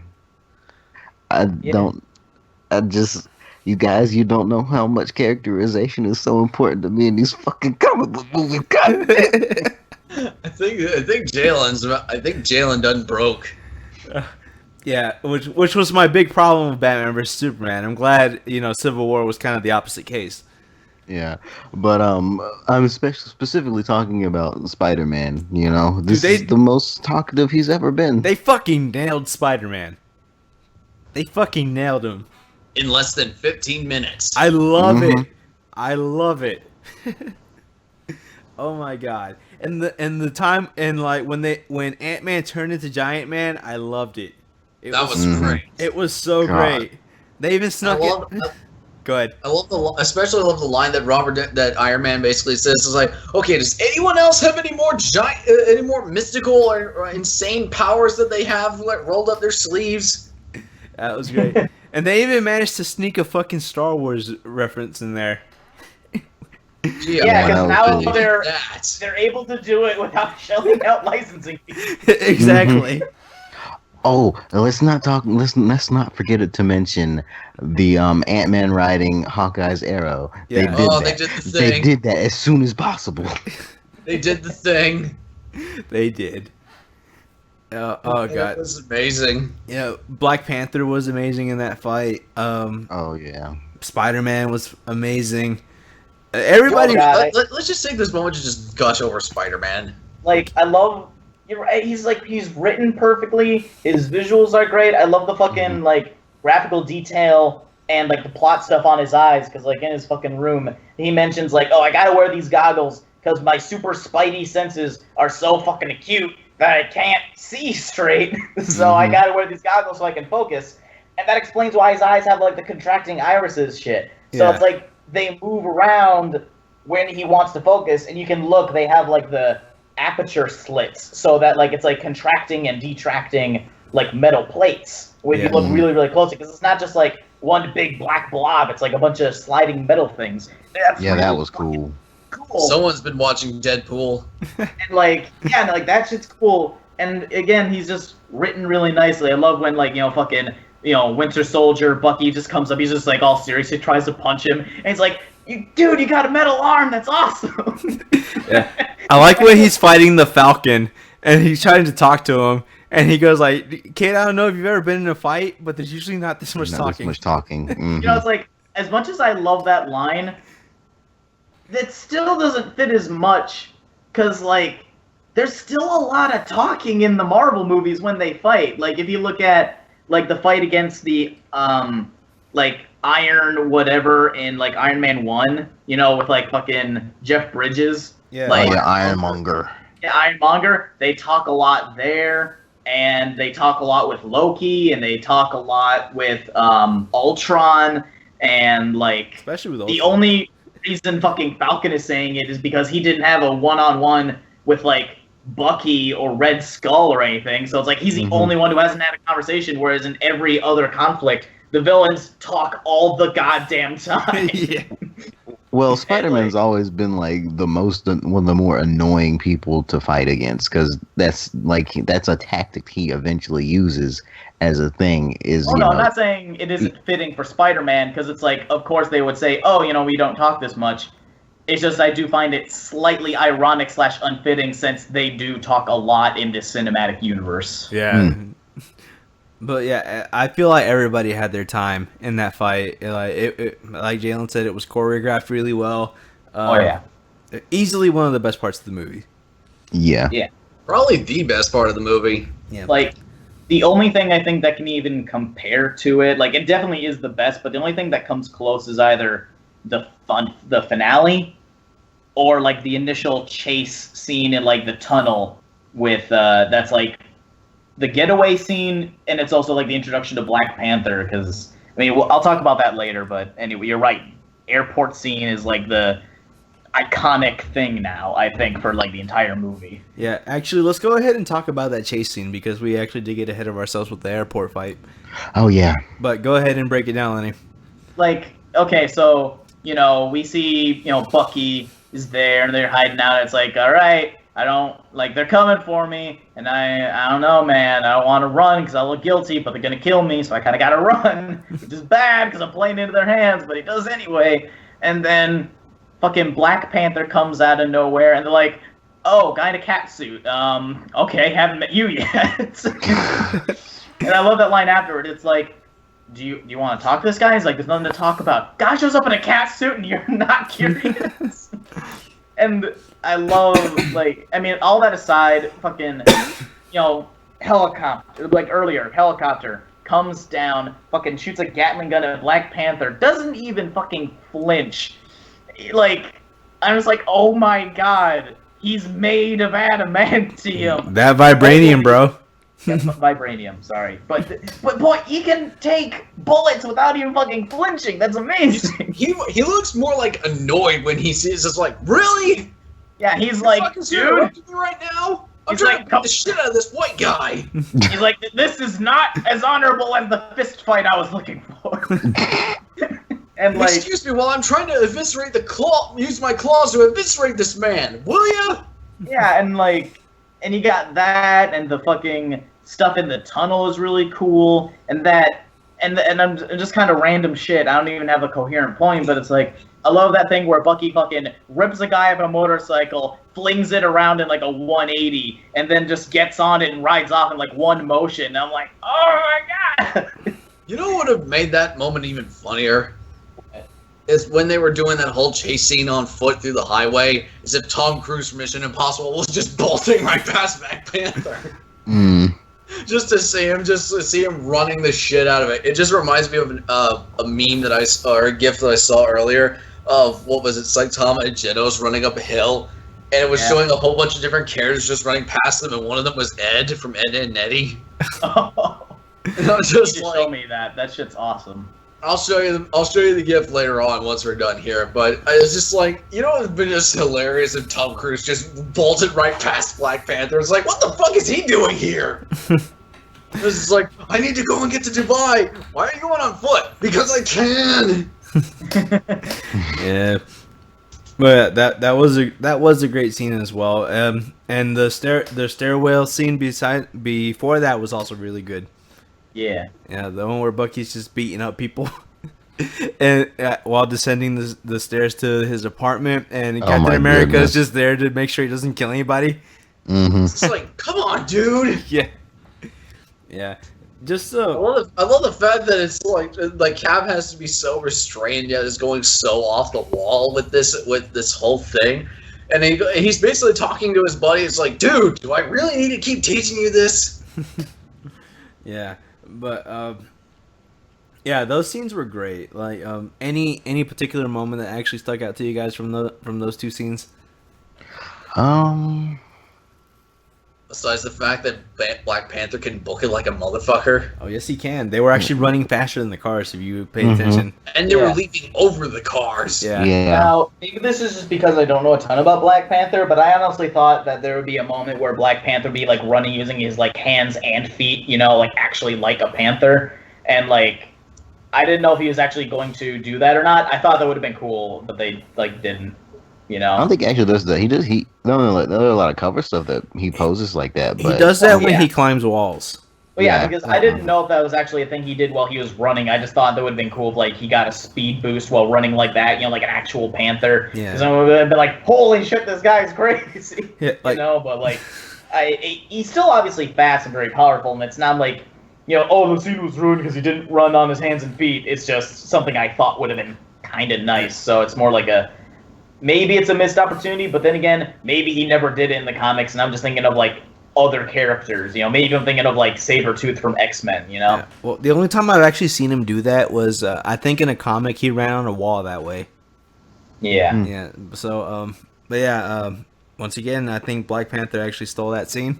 You guys, you don't know how much characterization is so important to me in these fucking comic book movies. God damn. I think Jalen done broke. Yeah, which was my big problem with Batman vs Superman. I'm glad Civil War was kind of the opposite case. Yeah, but I'm specifically talking about Spider-Man. You know, this is the most talkative he's ever been. They fucking nailed Spider-Man. They fucking nailed him. In less than 15 minutes. I love it. I love it. Oh my god! And the time and like when Ant-Man turned into Giant Man, I loved it. That was great. It was so God. great. They even snuck it. Go ahead. Especially love the line that Iron Man basically says is like, okay, does anyone else have any more mystical or insane powers that they have rolled up their sleeves? That was great. And they even managed to sneak a fucking Star Wars reference in there. Yeah, because now really they're able to do it without shelling out licensing fees. Exactly. Oh, let's not forget to mention the Ant-Man riding Hawkeye's arrow. Yeah. They did the thing. They did that as soon as possible. They did the thing. They did. Oh god. It was amazing. Black Panther was amazing in that fight. Oh yeah. Spider-Man was amazing. Everybody. Let's just take this moment to just gush over Spider-Man. Like, I love. You're right. He's written perfectly. His visuals are great. I love the fucking like graphical detail and like the plot stuff on his eyes. Because like in his fucking room, he mentions like, oh, I gotta wear these goggles because my super spidey senses are so fucking acute that I can't see straight. So I gotta wear these goggles so I can focus. And that explains why his eyes have like the contracting irises shit. So it's like they move around when he wants to focus, and you can look. They have like the aperture slits so that like it's like contracting and detracting like metal plates when you look really, really closely, because it's not just like one big black blob. It's like a bunch of sliding metal things. That's Yeah, really that was fucking cool. Someone's been watching Deadpool. And like, yeah, and, like that shit's cool. And again, he's just written really nicely. I love when like, fucking, Winter Soldier, Bucky just comes up. He's just like all serious. He tries to punch him, and he's like, "Dude, you got a metal arm. That's awesome." Yeah. I like when he's fighting the Falcon, and he's trying to talk to him, and he goes like, "Kid, I don't know if you've ever been in a fight, but there's usually not this much talking." Mhm. It's like, as much as I love that line, that still doesn't fit as much, because like, there's still a lot of talking in the Marvel movies when they fight. Like, if you look at like the fight against the like Iron whatever in like Iron Man 1, with like fucking Jeff Bridges. Yeah. Like, Ironmonger. Yeah, Ironmonger. They talk a lot there, and they talk a lot with Loki, and they talk a lot with Ultron, and like, Especially with the Ultron. only reason fucking Falcon is saying it is because he didn't have a one-on-one with like Bucky or Red Skull or anything, so it's like he's the only one who hasn't had a conversation, whereas in every other conflict, the villains talk all the goddamn time. Yeah. Well, Spider-Man's always been like one of the more annoying people to fight against, because that's a tactic he eventually uses as a thing. Is I'm not saying it isn't fitting for Spider-Man, because it's like, of course they would say, oh, we don't talk this much. It's just I do find it slightly ironic / unfitting, since they do talk a lot in this cinematic universe. Yeah. But yeah, I feel like everybody had their time in that fight. Like Jalen said, it was choreographed really well. Oh yeah, easily one of the best parts of the movie. Yeah. Probably the best part of the movie. Yeah. Like, the only thing I think that can even compare to it, like, it definitely is the best, but the only thing that comes close is either the finale, or like the initial chase scene in like the tunnel with that's like the getaway scene, and it's also like the introduction to Black Panther, because I'll talk about that later, but anyway, you're right. Airport scene is like the iconic thing now, I think, for like the entire movie. Yeah, actually, let's go ahead and talk about that chase scene, because we actually did get ahead of ourselves with the airport fight. Oh yeah. But go ahead and break it down, Lenny. Like, okay, so we see Bucky is there, and they're hiding out. It's like, all right, they're coming for me, and I don't know, man. I don't want to run because I look guilty, but they're gonna kill me, so I kind of gotta run, which is bad because I'm playing into their hands, but he does anyway. And then fucking Black Panther comes out of nowhere, and they're like, "Oh, guy in a cat suit. Okay, haven't met you yet." And I love that line afterward. It's like, Do you want to talk to this guy? He's like, there's nothing to talk about. Guy shows up in a cat suit and you're not curious. And I love, all that aside, fucking, helicopter, like earlier, helicopter comes down, fucking shoots a Gatling gun at Black Panther, doesn't even fucking flinch. Like, I was like, oh my god, he's made of adamantium. That vibranium, bro. Yes, vibranium, sorry. But boy, he can take bullets without even fucking flinching. That's amazing. He looks more like annoyed when he sees us. Like, really? Yeah, he's like, dude, right now. I'm He's trying like, to beat the shit out of this white guy. He's like, this is not as honorable as the fist fight I was looking for. And like, excuse me, while I'm trying to eviscerate use my claws to eviscerate this man, will ya? Yeah, and you got that, and the fucking stuff in the tunnel is really cool, and I'm just kind of random shit. I don't even have a coherent point, but it's like, I love that thing where Bucky fucking rips a guy off a motorcycle, flings it around in like a 180, and then just gets on it and rides off in like one motion. And I'm like, oh my god! You know what would have made that moment even funnier? Is when they were doing that whole chase scene on foot through the highway, as if Tom Cruise from Mission Impossible was just bolting right past Black Panther. Just to see him running the shit out of it. It just reminds me of a meme that I saw, or a GIF that I saw earlier, of, what was it, Saitama and Genos running up a hill, and it was showing a whole bunch of different characters just running past them, and one of them was Ed from Ed, Edd n Eddy. Oh. And I was just like, show me that. That shit's awesome. I'll show you the GIF later on once we're done here, but I was just like, it would have been just hilarious if Tom Cruise just bolted right past Black Panther. It's like, what the fuck is he doing here? This is like, I need to go and get to Dubai. Why are you going on foot? Because I can. Yeah. But that was a great scene as well. And the stairwell scene before that was also really good. Yeah. Yeah, the one where Bucky's just beating up people, and while descending the stairs to his apartment, and Captain America is just there to make sure he doesn't kill anybody. Mm-hmm. It's like, come on, dude. Yeah. Yeah. Just I love the fact that it's like Cap has to be so restrained yet is going so off the wall with this whole thing, and he's basically talking to his buddy. It's like, dude, do I really need to keep teaching you this? Yeah, but yeah, those scenes were great. Like, any particular moment that actually stuck out to you guys from those two scenes? Besides the fact that Black Panther can book it like a motherfucker. Oh, yes, he can. They were actually running faster than the cars, if you paid attention. And they were leaping over the cars. Yeah. Now, maybe this is just because I don't know a ton about Black Panther, but I honestly thought that there would be a moment where Black Panther would be, like, running using his, like, hands and feet, you know, like, actually like a panther. And, like, I didn't know if he was actually going to do that or not. I thought that would have been cool, but they, like, didn't. You know, I don't think he actually does that. There are a lot of cover stuff that he poses like that. But he does that when he climbs walls. Well, yeah, because I didn't know if that was actually a thing he did while he was running. I just thought that would have been cool if, like, he got a speed boost while running like that, you know, like an actual panther. Yeah. Because I would have been like, holy shit, this guy's crazy. Yeah, like, you know, but, like, he's still obviously fast and very powerful, and it's not like, you know, oh, the scene was ruined because he didn't run on his hands and feet. It's just something I thought would have been kind of nice. So it's more like maybe it's a missed opportunity, but then again, maybe he never did it in the comics, and I'm just thinking of, like, other characters, you know, maybe I'm thinking of, like, Sabretooth from X-Men, you know? Yeah. Well, the only time I've actually seen him do that was, I think in a comic, he ran on a wall that way. Yeah. Yeah, so, but yeah, once again, I think Black Panther actually stole that scene.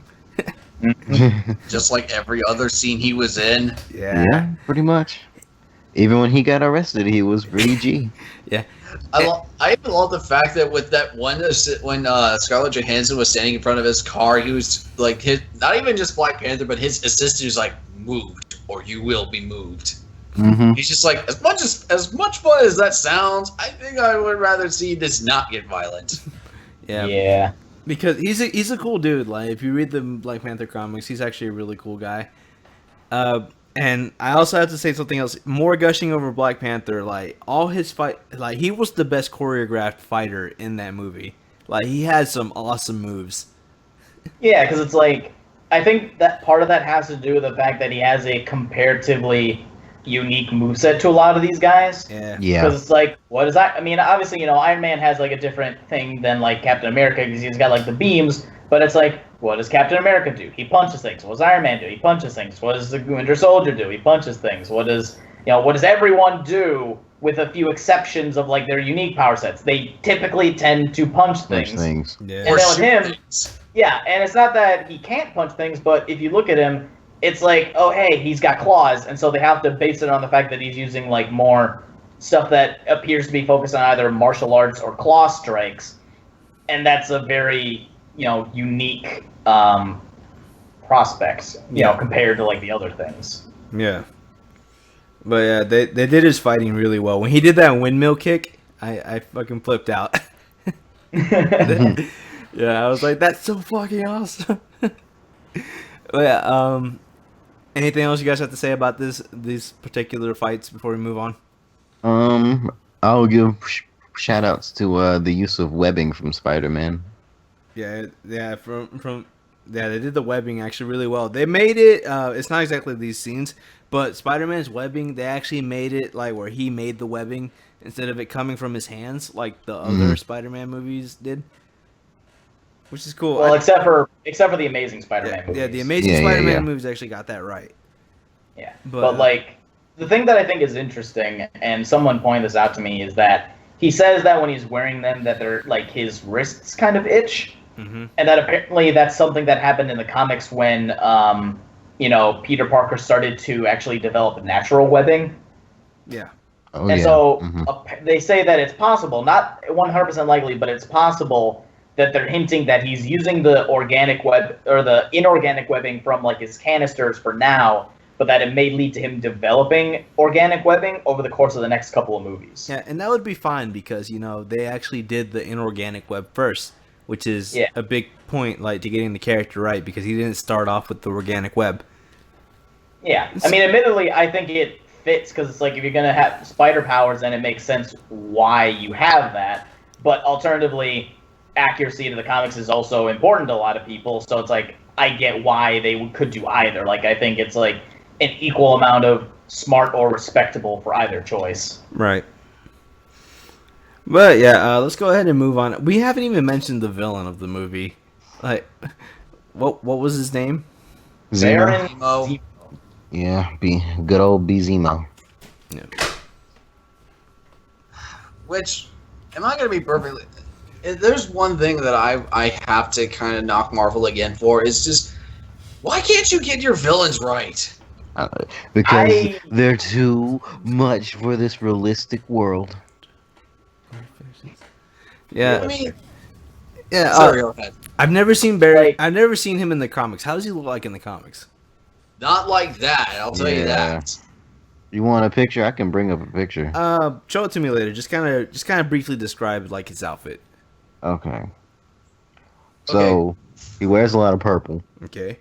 Just like every other scene he was in. Yeah, pretty much. Even when he got arrested, he was pretty G. Yeah. I even love the fact that with that one when Scarlett Johansson was standing in front of his car, he was like not even just Black Panther, but his assistant was like, "Moved, or you will be moved." Mm-hmm. He's just like, as much fun as that sounds, I think I would rather see this not get violent. Yeah. Yeah. Because he's a cool dude. Like, if you read the Black Panther comics, he's actually a really cool guy. And I also have to say something else. More gushing over Black Panther, like, all his fight, like, he was the best choreographed fighter in that movie. Like, he had some awesome moves. Yeah, because it's like, I think that part of that has to do with the fact that he has a comparatively unique moveset to a lot of these guys. Yeah. Because it's like, what is that? I mean, obviously, you know, Iron Man has, like, a different thing than, like, Captain America, because he's got, like, the beams, but it's like, what does Captain America do? He punches things. What does Iron Man do? He punches things. What does the Winter Soldier do? He punches things. What does everyone do, with a few exceptions of, like, their unique power sets? They typically tend to punch things. Yeah. And then with him, yeah, and it's not that he can't punch things, but if you look at him, it's like, oh, hey, he's got claws, and so they have to base it on the fact that he's using, like, more stuff that appears to be focused on either martial arts or claw strikes, and that's a very, you know, unique prospects, you know, compared to, like, the other things. Yeah. But yeah, they did his fighting really well. When he did that windmill kick, I fucking flipped out. Yeah, I was like, that's so fucking awesome. But yeah, anything else you guys have to say about these particular fights before we move on? I'll give shout outs to the use of webbing from Spider-Man. Yeah, they did the webbing actually really well. They made it, it's not exactly these scenes, but Spider-Man's webbing, they actually made it like where he made the webbing instead of it coming from his hands like the other Spider-Man movies did. Which is cool. Well, except for the Amazing Spider-Man movies. Yeah, the Amazing Spider-Man movies actually got that right. Yeah, but like, the thing that I think is interesting, and someone pointed this out to me, is that he says that when he's wearing them, that they're, like, his wrists kind of itch. Mm-hmm. And that apparently that's something that happened in the comics when, you know, Peter Parker started to actually develop natural webbing. Yeah. So they say that it's possible, not 100% likely, but it's possible that they're hinting that he's using the organic web or the inorganic webbing from like his canisters for now, but that it may lead to him developing organic webbing over the course of the next couple of movies. Yeah, and that would be fine because, you know, they actually did the inorganic web first, which is a big point, like, to getting the character right, because he didn't start off with the organic web. Yeah, I mean, admittedly, I think it fits because it's like if you're going to have spider powers, then it makes sense why you have that. But alternatively, accuracy to the comics is also important to a lot of people, so it's like, I get why they could do either. Like, I think it's like an equal amount of smart or respectable for either choice. Right. But yeah, let's go ahead and move on. We haven't even mentioned the villain of the movie. Like, what was his name? Zemo. Zemo. Yeah, good old Zemo. Yeah. Which, am I going to be perfectly... There's one thing that I have to kind of knock Marvel again for, is just, why can't you get your villains right? Because they're too much for this realistic world. Yeah. I mean... Yeah, sorry, go ahead. I've never seen Barry. I've never seen him in the comics. How does he look like in the comics? Not like that, I'll tell you that. You want a picture? I can bring up a picture. Show it to me later. Just kind of briefly describe like his outfit. Okay. So he wears a lot of purple. Okay.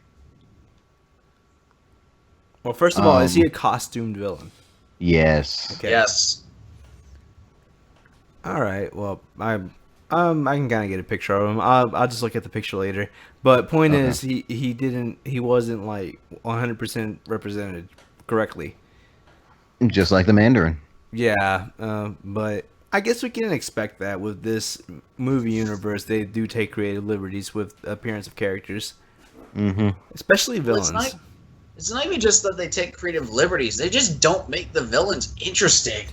Well, first of all, is he a costumed villain? Yes. Okay. Yes. All right. Well, I can kind of get a picture of him. I'll just look at the picture later. But point is, he wasn't like 100% represented correctly. Just like the Mandarin. Yeah, but I guess we can expect that with this movie universe. They do take creative liberties with the appearance of characters, especially villains. Well, it's not even just that they take creative liberties; they just don't make the villains interesting.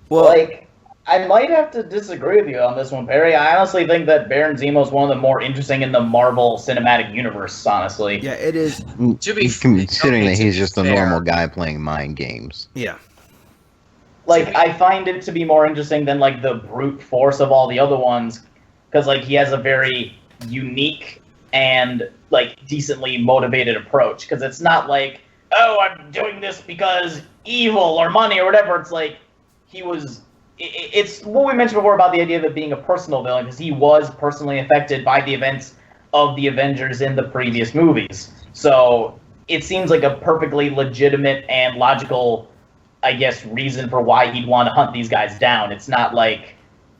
Well, like, I might have to disagree with you on this one, Perry. I honestly think that Baron Zemo is one of the more interesting in the Marvel Cinematic Universe, honestly. yeah, it is. To be Considering that he's just a fair. normal guy playing mind games. Yeah. Like, I find it to be more interesting than, like, the brute force of all the other ones, because, like, he has a very unique and, like, decently motivated approach, because it's not like, oh, I'm doing this because evil or money or whatever. It's like, he was... It's what we mentioned before about the idea of it being a personal villain, because he was personally affected by the events of the Avengers in the previous movies. So it seems like a perfectly legitimate and logical, I guess, reason for why he'd want to hunt these guys down. It's not like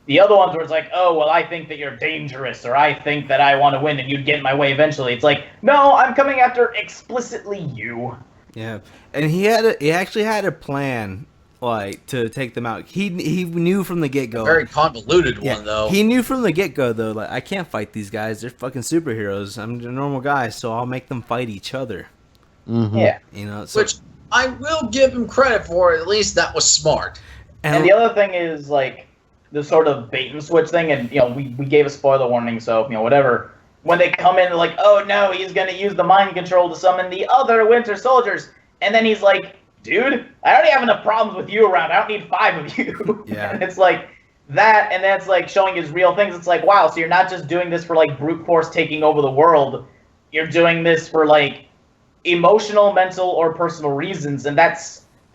the other ones where it's like, oh, well, I think that you're dangerous, or I think that I want to win and you'd get in my way eventually. It's like, no, I'm coming after explicitly you. Yeah, and he actually had a plan, like, to take them out. He knew from the get go. Very convoluted one, though. He knew from the get go, though, like, I can't fight these guys. They're fucking superheroes. I'm a normal guy, so I'll make them fight each other. Yeah. You know, so, Which I will give him credit for. At least that was smart. And the other thing is, like, the sort of bait and switch thing, and, you know, we gave a spoiler warning, so, you know, whatever. When they come in, they're like, oh, no, he's going to use the mind control to summon the other Winter Soldiers. And then he's like, dude, I already have enough problems with you around. I don't need 5 of you. Yeah. And it's like that, and that's like showing his real things. It's like, wow, so you're not just doing this for like brute force taking over the world. You're doing this for like emotional, mental, or personal reasons, and that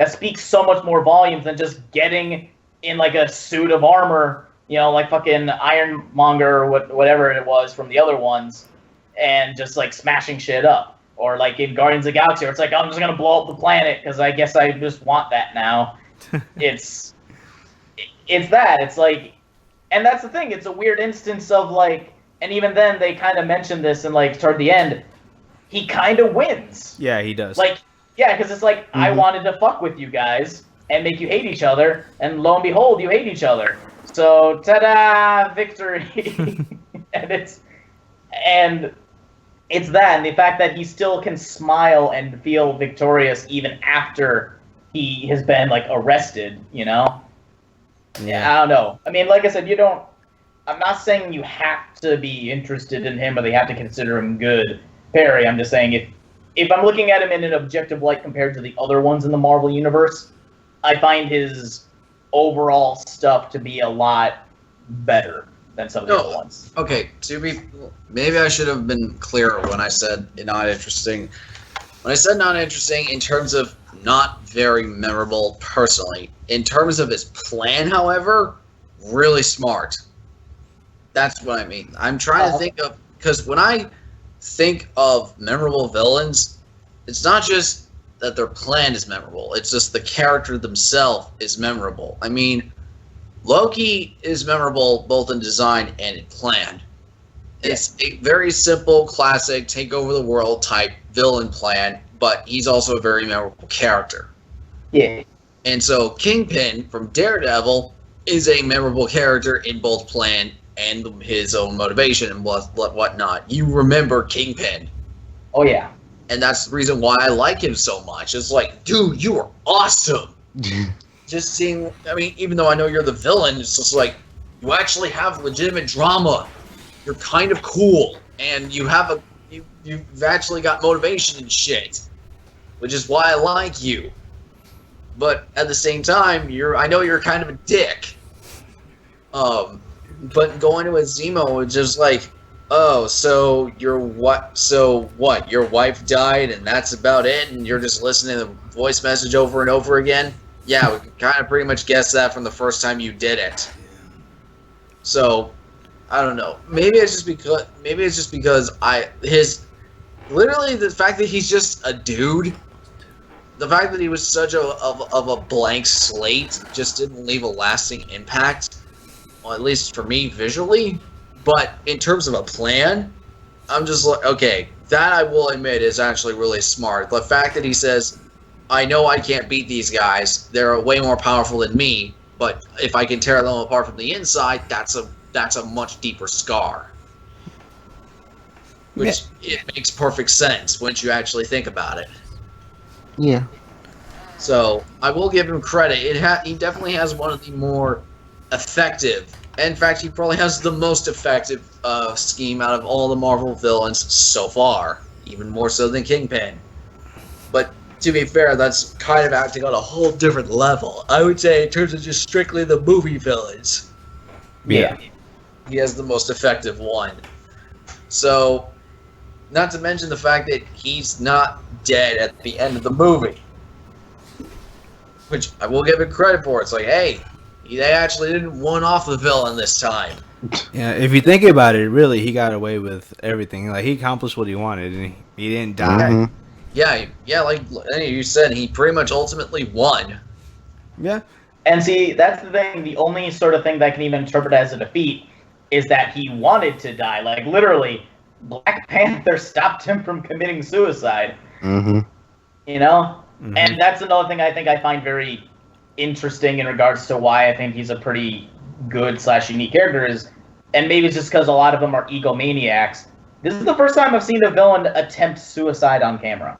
speaks so much more volumes than just getting in like a suit of armor, you know, like fucking Ironmonger or whatever it was from the other ones, and just like smashing shit up. Or like in Guardians of the Galaxy, where it's like, I'm just gonna blow up the planet because I guess I just want that now. It's that. It's like, and that's the thing. It's a weird instance of like, and even then they kind of mention this and like toward the end, he kind of wins. yeah, he does. Like, yeah, because it's like, I wanted to fuck with you guys and make you hate each other, and lo and behold, you hate each other. So, ta-da, victory. and it's that, and the fact that he still can smile and feel victorious even after he has been, like, arrested, you know? Yeah. I don't know. I mean, like I said, I'm not saying you have to be interested in him or they have to consider him good, Perry. I'm just saying if I'm looking at him in an objective light compared to the other ones in the Marvel Universe, I find his overall stuff to be a lot better. than some of the other ones. Okay, maybe I should have been clearer when I said not interesting. When I said not interesting in terms of not very memorable personally. In terms of his plan, however, really smart. That's what I mean. I'm trying to think of, because when I think of memorable villains, it's not just that their plan is memorable, it's just the character themselves is memorable. I mean, Loki is memorable both in design and in plan. It's a very simple, classic, take over the world type villain plan, but he's also a very memorable character. Yeah. And so Kingpin from Daredevil is a memorable character in both plan and his own motivation and whatnot. You remember Kingpin. Oh, yeah. And that's the reason why I like him so much. It's like, dude, you are awesome. Just seeing, I mean, even though I know you're the villain, it's just like, you actually have legitimate drama. You're kind of cool. And you have you've actually got motivation and shit. Which is why I like you. But at the same time, I know you're kind of a dick. But going to a Zemo, it's just like, oh, so what? Your wife died and that's about it? And you're just listening to the voice message over and over again? Yeah, we can kind of pretty much guess that from the first time you did it. So, I don't know. Maybe it's just because literally the fact that he's just a dude, the fact that he was such of a blank slate just didn't leave a lasting impact. Well, at least for me visually. But in terms of a plan, I'm just like, okay, that I will admit is actually really smart. The fact that he says, I know I can't beat these guys. They're way more powerful than me. But if I can tear them apart from the inside, that's a much deeper scar. Which it makes perfect sense once you actually think about it. Yeah. So I will give him credit. He definitely has one of the more effective. In fact, he probably has the most effective scheme out of all the Marvel villains so far, even more so than Kingpin. But to be fair, that's kind of acting on a whole different level. I would say in terms of just strictly the movie villains. Yeah. He has the most effective one. So, not to mention the fact that he's not dead at the end of the movie. Which I will give it credit for. It's like, hey, they actually didn't one-off the villain this time. Yeah, if you think about it, really, he got away with everything. Like, he accomplished what he wanted, and he didn't die. Mm-hmm. Yeah, like you said, he pretty much ultimately won. Yeah. And see, that's the thing. The only sort of thing that I can even interpret as a defeat is that he wanted to die. Like, literally, Black Panther stopped him from committing suicide. Mm-hmm. You know? Mm-hmm. And that's another thing I think I find very interesting in regards to why I think he's a pretty good / unique character is, and maybe it's just because a lot of them are egomaniacs. This is the first time I've seen a villain attempt suicide on camera.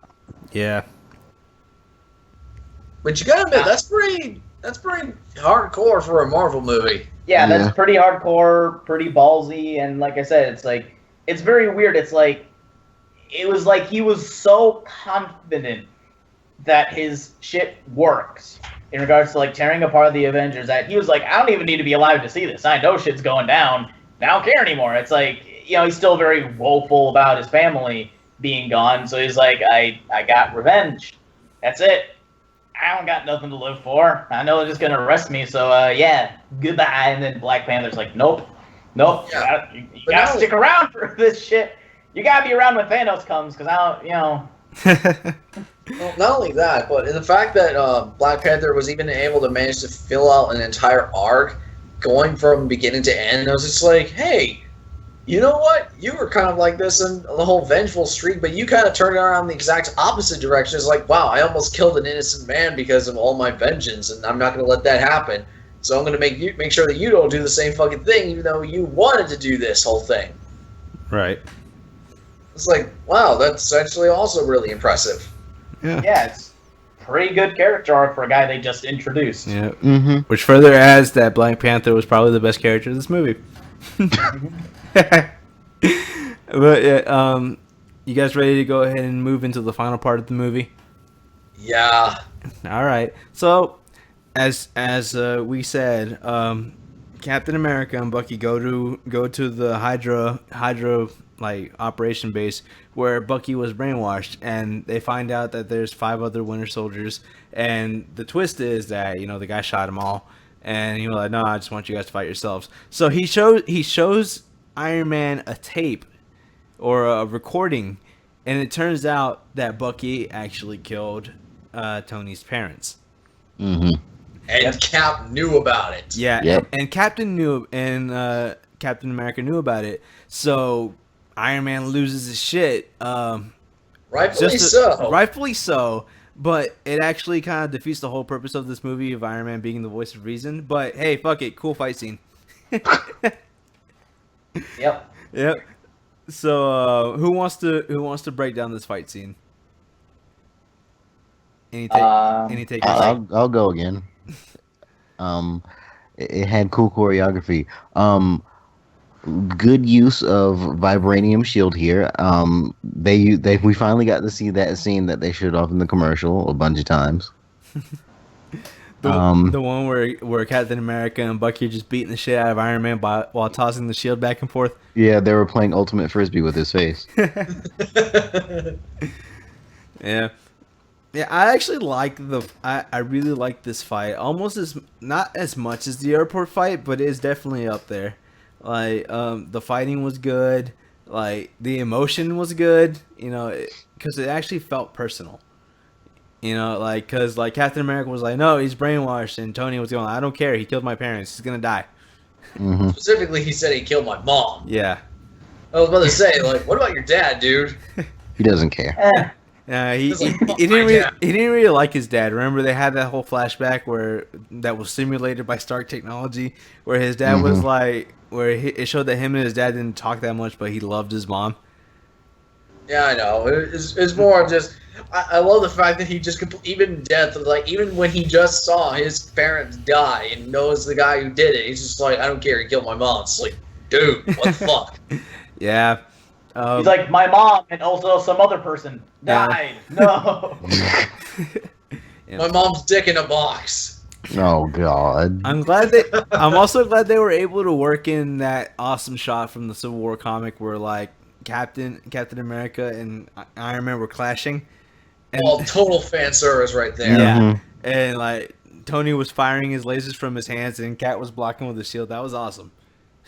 Yeah. But you gotta admit, that's pretty hardcore for a Marvel movie. Yeah, that's pretty hardcore, pretty ballsy, and like I said, it's very weird. It was like he was so confident that his shit works in regards to like tearing apart the Avengers that he was like, I don't even need to be alive to see this. I know shit's going down. I don't care anymore. It's like, you know, he's still very woeful about his family being gone. So he's like, I got revenge. That's it. I don't got nothing to live for. I know they're just going to arrest me. So, yeah, goodbye. And then Black Panther's like, nope. Yeah. You gotta stick around for this shit. You gotta be around when Thanos comes because I don't, you know. Well, not only that, but in the fact that Black Panther was even able to manage to fill out an entire arc going from beginning to end, I was just like, hey, you know what? You were kind of like this in the whole vengeful streak, but you kind of turned around the exact opposite direction. It's like, wow, I almost killed an innocent man because of all my vengeance, and I'm not going to let that happen. So I'm going to make sure that you don't do the same fucking thing, even though you wanted to do this whole thing. Right. It's like, wow, that's actually also really impressive. Yeah, it's pretty good character arc for a guy they just introduced. Yeah. Mm-hmm. Which further adds that Black Panther was probably the best character in this movie. But yeah, you guys ready to go ahead and move into the final part of the movie? Yeah. All right. So, as we said, Captain America and Bucky go to the Hydra like operation base where Bucky was brainwashed, and they find out that there's 5 other Winter Soldiers, and the twist is that the guy shot them all, and he was like, no, I just want you guys to fight yourselves. So he shows Iron Man a tape or a recording, and it turns out that Bucky actually killed Tony's parents. Mm-hmm. And Cap knew about it. Yeah, Yep. and Captain America knew about it. So Iron Man loses his shit. Rightfully so. Rightfully so. But it actually kind of defeats the whole purpose of this movie of Iron Man being the voice of reason. But hey, fuck it, cool fight scene. Yep. Yep. So who wants to break down this fight scene? Any takers? I'll go again. It had cool choreography. Good use of vibranium shield here. We finally got to see that scene that they showed off in the commercial a bunch of times. The one where Captain America and Bucky are just beating the shit out of Iron Man while tossing the shield back and forth. Yeah, they were playing ultimate frisbee with his face. Yeah. Yeah, I actually I really like this fight. Not as much as the airport fight, but it's definitely up there. Like, the fighting was good. Like, the emotion was good. Because it actually felt personal. Because Captain America was like, no, he's brainwashed, and Tony was going, I don't care. He killed my parents. He's gonna die. Mm-hmm. Specifically, he said he killed my mom. Yeah. I was about to say, like, what about your dad, dude? He doesn't care. He It's like, didn't really like his dad. Remember, they had that whole flashback that was simulated by Stark technology, where his dad was like, it showed that him and his dad didn't talk that much, but he loved his mom. Yeah, I know. It's more just. I love the fact that he just even death, like even when he just saw his parents die and knows the guy who did it, he's just like, I don't care. He killed my mom. It's like, dude, what the fuck? Yeah. He's like, my mom and also some other person died. No. Yeah. My mom's dick in a box. Oh God. I'm also glad they were able to work in that awesome shot from the Civil War comic where like Captain America and Iron Man were clashing. And, Total fan service right there. yeah. Mhm. And like Tony was firing his lasers from his hands and Cap was blocking with his shield. That was awesome.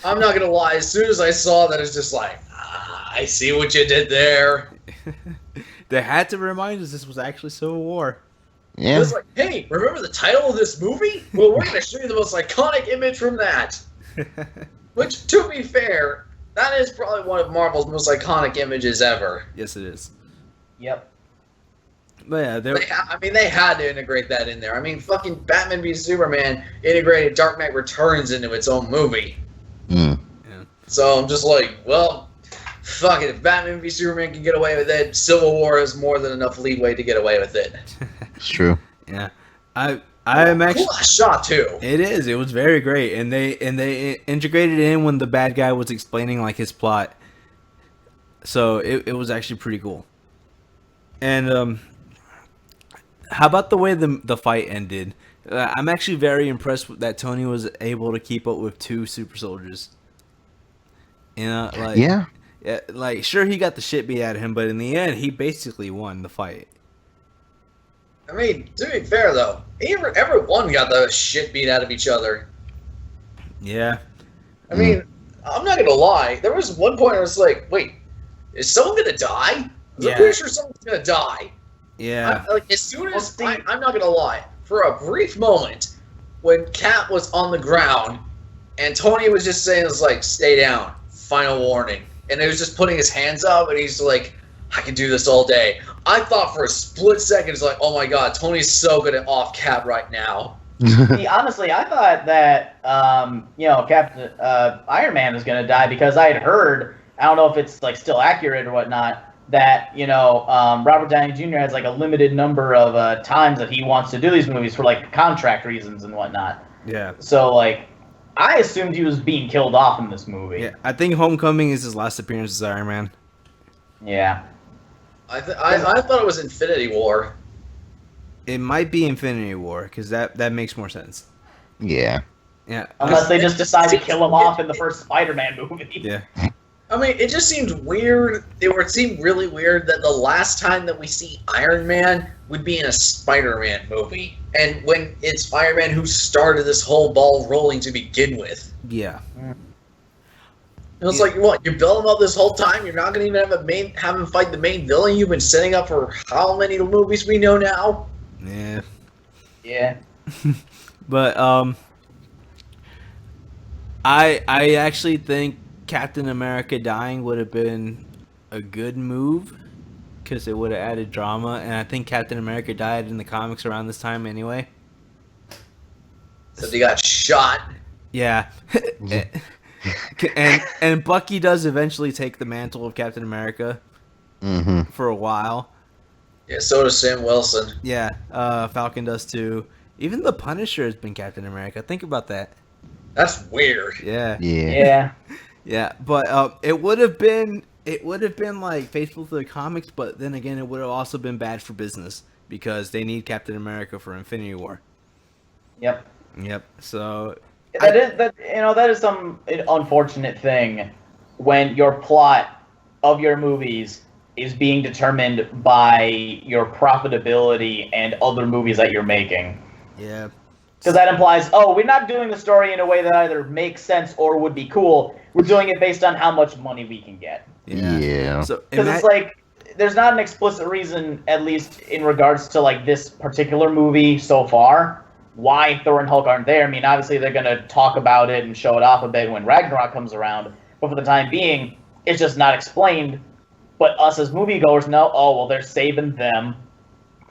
I'm not gonna lie. As soon as I saw that, it's just like, I see what you did there. They had to remind us this was actually Civil War. It Yeah. was like, hey, remember the title of this movie? Well, we're gonna show you the most iconic image from that. Which, to be fair, that is probably one of Marvel's most iconic images ever. Yes, it is. Yep. But yeah, They had to integrate that in there. I mean, fucking Batman v Superman integrated Dark Knight Returns into its own movie. Mm. So I'm just like, well, fuck it. If Batman v Superman can get away with it, Civil War has more than enough leeway to get away with it. It's true. yeah. I'm actually. Cool shot too. It is. It was very great, and they integrated it in when the bad guy was explaining like his plot. So it was actually pretty cool. And how about the way the fight ended? I'm actually very impressed that Tony was able to keep up with 2 super soldiers. Yeah. Yeah, like sure he got the shit beat out of him, but in the end he basically won the fight. I mean, to be fair though, everyone got the shit beat out of each other. Yeah. I mean, I'm not gonna lie. There was one point where I was like, wait, is someone gonna die? I'm Yeah. pretty sure someone's gonna die. Yeah. As soon as I'm not gonna lie, for a brief moment, when Cap was on the ground and Tony was just saying, "Was like, stay down, final warning," and he was just putting his hands up, and he's like, "I can do this all day." I thought for a split second, it's like, "Oh my god, Tony's so good at off Cap right now." See, honestly, I thought that Captain Iron Man was gonna die because I had heard. I don't know if it's like still accurate or whatnot. That Robert Downey Jr. has like a limited number of times that he wants to do these movies for like contract reasons and whatnot. Yeah. So like, I assumed he was being killed off in this movie. Yeah. I think Homecoming is his last appearance as Iron Man. Yeah. I thought it was Infinity War. It might be Infinity War because that makes more sense. Yeah. Yeah. Unless they just decide to kill him off in the first Spider-Man movie. Yeah. I mean, it just seems weird. It seemed really weird that the last time that we see Iron Man would be in a Spider-Man movie, and when it's Iron Man who started this whole ball rolling to begin with. Yeah. It was like, what? You're building up this whole time. You're not going to even have him fight the main villain you've been setting up for how many movies we know now? Yeah. Yeah. But I actually think Captain America dying would have been a good move because it would have added drama, and I think Captain America died in the comics around this time anyway. So they got shot. Yeah. and Bucky does eventually take the mantle of Captain America for a while. Yeah, so does Sam Wilson. Yeah, Falcon does too. Even the Punisher has been Captain America. Think about that. That's weird. Yeah. Yeah. Yeah, but it would have been like faithful to the comics, but then again, it would have also been bad for business because they need Captain America for Infinity War. Yep. So that is some unfortunate thing when your plot of your movies is being determined by your profitability and other movies that you're making. Yeah. Because that implies, we're not doing the story in a way that either makes sense or would be cool. We're doing it based on how much money we can get. Yeah. So because it's like, there's not an explicit reason, at least in regards to like this particular movie so far, why Thor and Hulk aren't there. I mean, obviously they're going to talk about it and show it off a bit when Ragnarok comes around. But for the time being, it's just not explained. But us as moviegoers know, they're saving them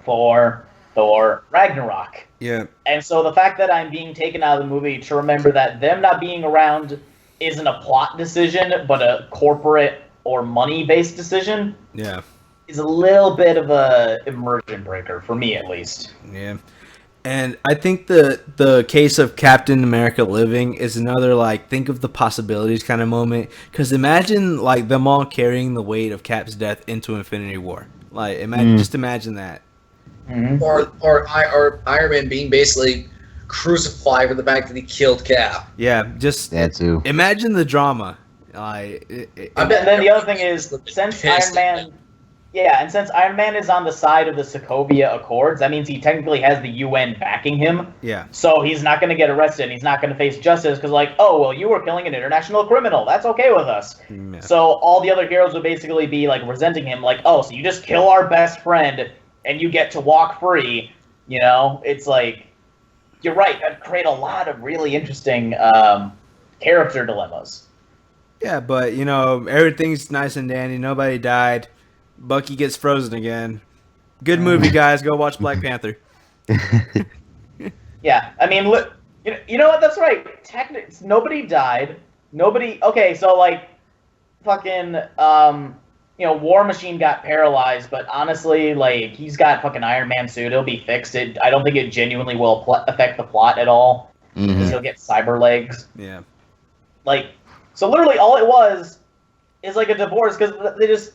for Thor Ragnarok. Yeah. And so the fact that I'm being taken out of the movie to remember that them not being around isn't a plot decision, but a corporate or money-based decision, is a little bit of a immersion breaker, for me at least. Yeah. And I think the case of Captain America living is another, like, think of the possibilities kind of moment. Because imagine, like, them all carrying the weight of Cap's death into Infinity War. Like, just imagine that. Mm-hmm. Or Iron Man being basically crucified for the fact that he killed Cap. Yeah, just that too. Imagine the drama. And then the other thing is, since Iron Man is on the side of the Sokovia Accords, that means he technically has the UN backing him. Yeah. So he's not going to get arrested. And he's not going to face justice because, like, you were killing an international criminal. That's okay with us. Yeah. So all the other heroes would basically be, like, resenting him. Like, so you just kill our best friend and you get to walk free. You know? It's like, you're right. That'd create a lot of really interesting character dilemmas. Yeah, but, everything's nice and dandy. Nobody died. Bucky gets frozen again. Good movie, guys. Go watch Black Panther. Yeah, I mean, look, you know what? That's right. Nobody died. Okay, so like, fucking, War Machine got paralyzed, but honestly, like, he's got fucking Iron Man suit. It'll be fixed. I don't think it genuinely will affect the plot at all because he'll get cyber legs. Yeah. Like, so literally all it was is like a divorce because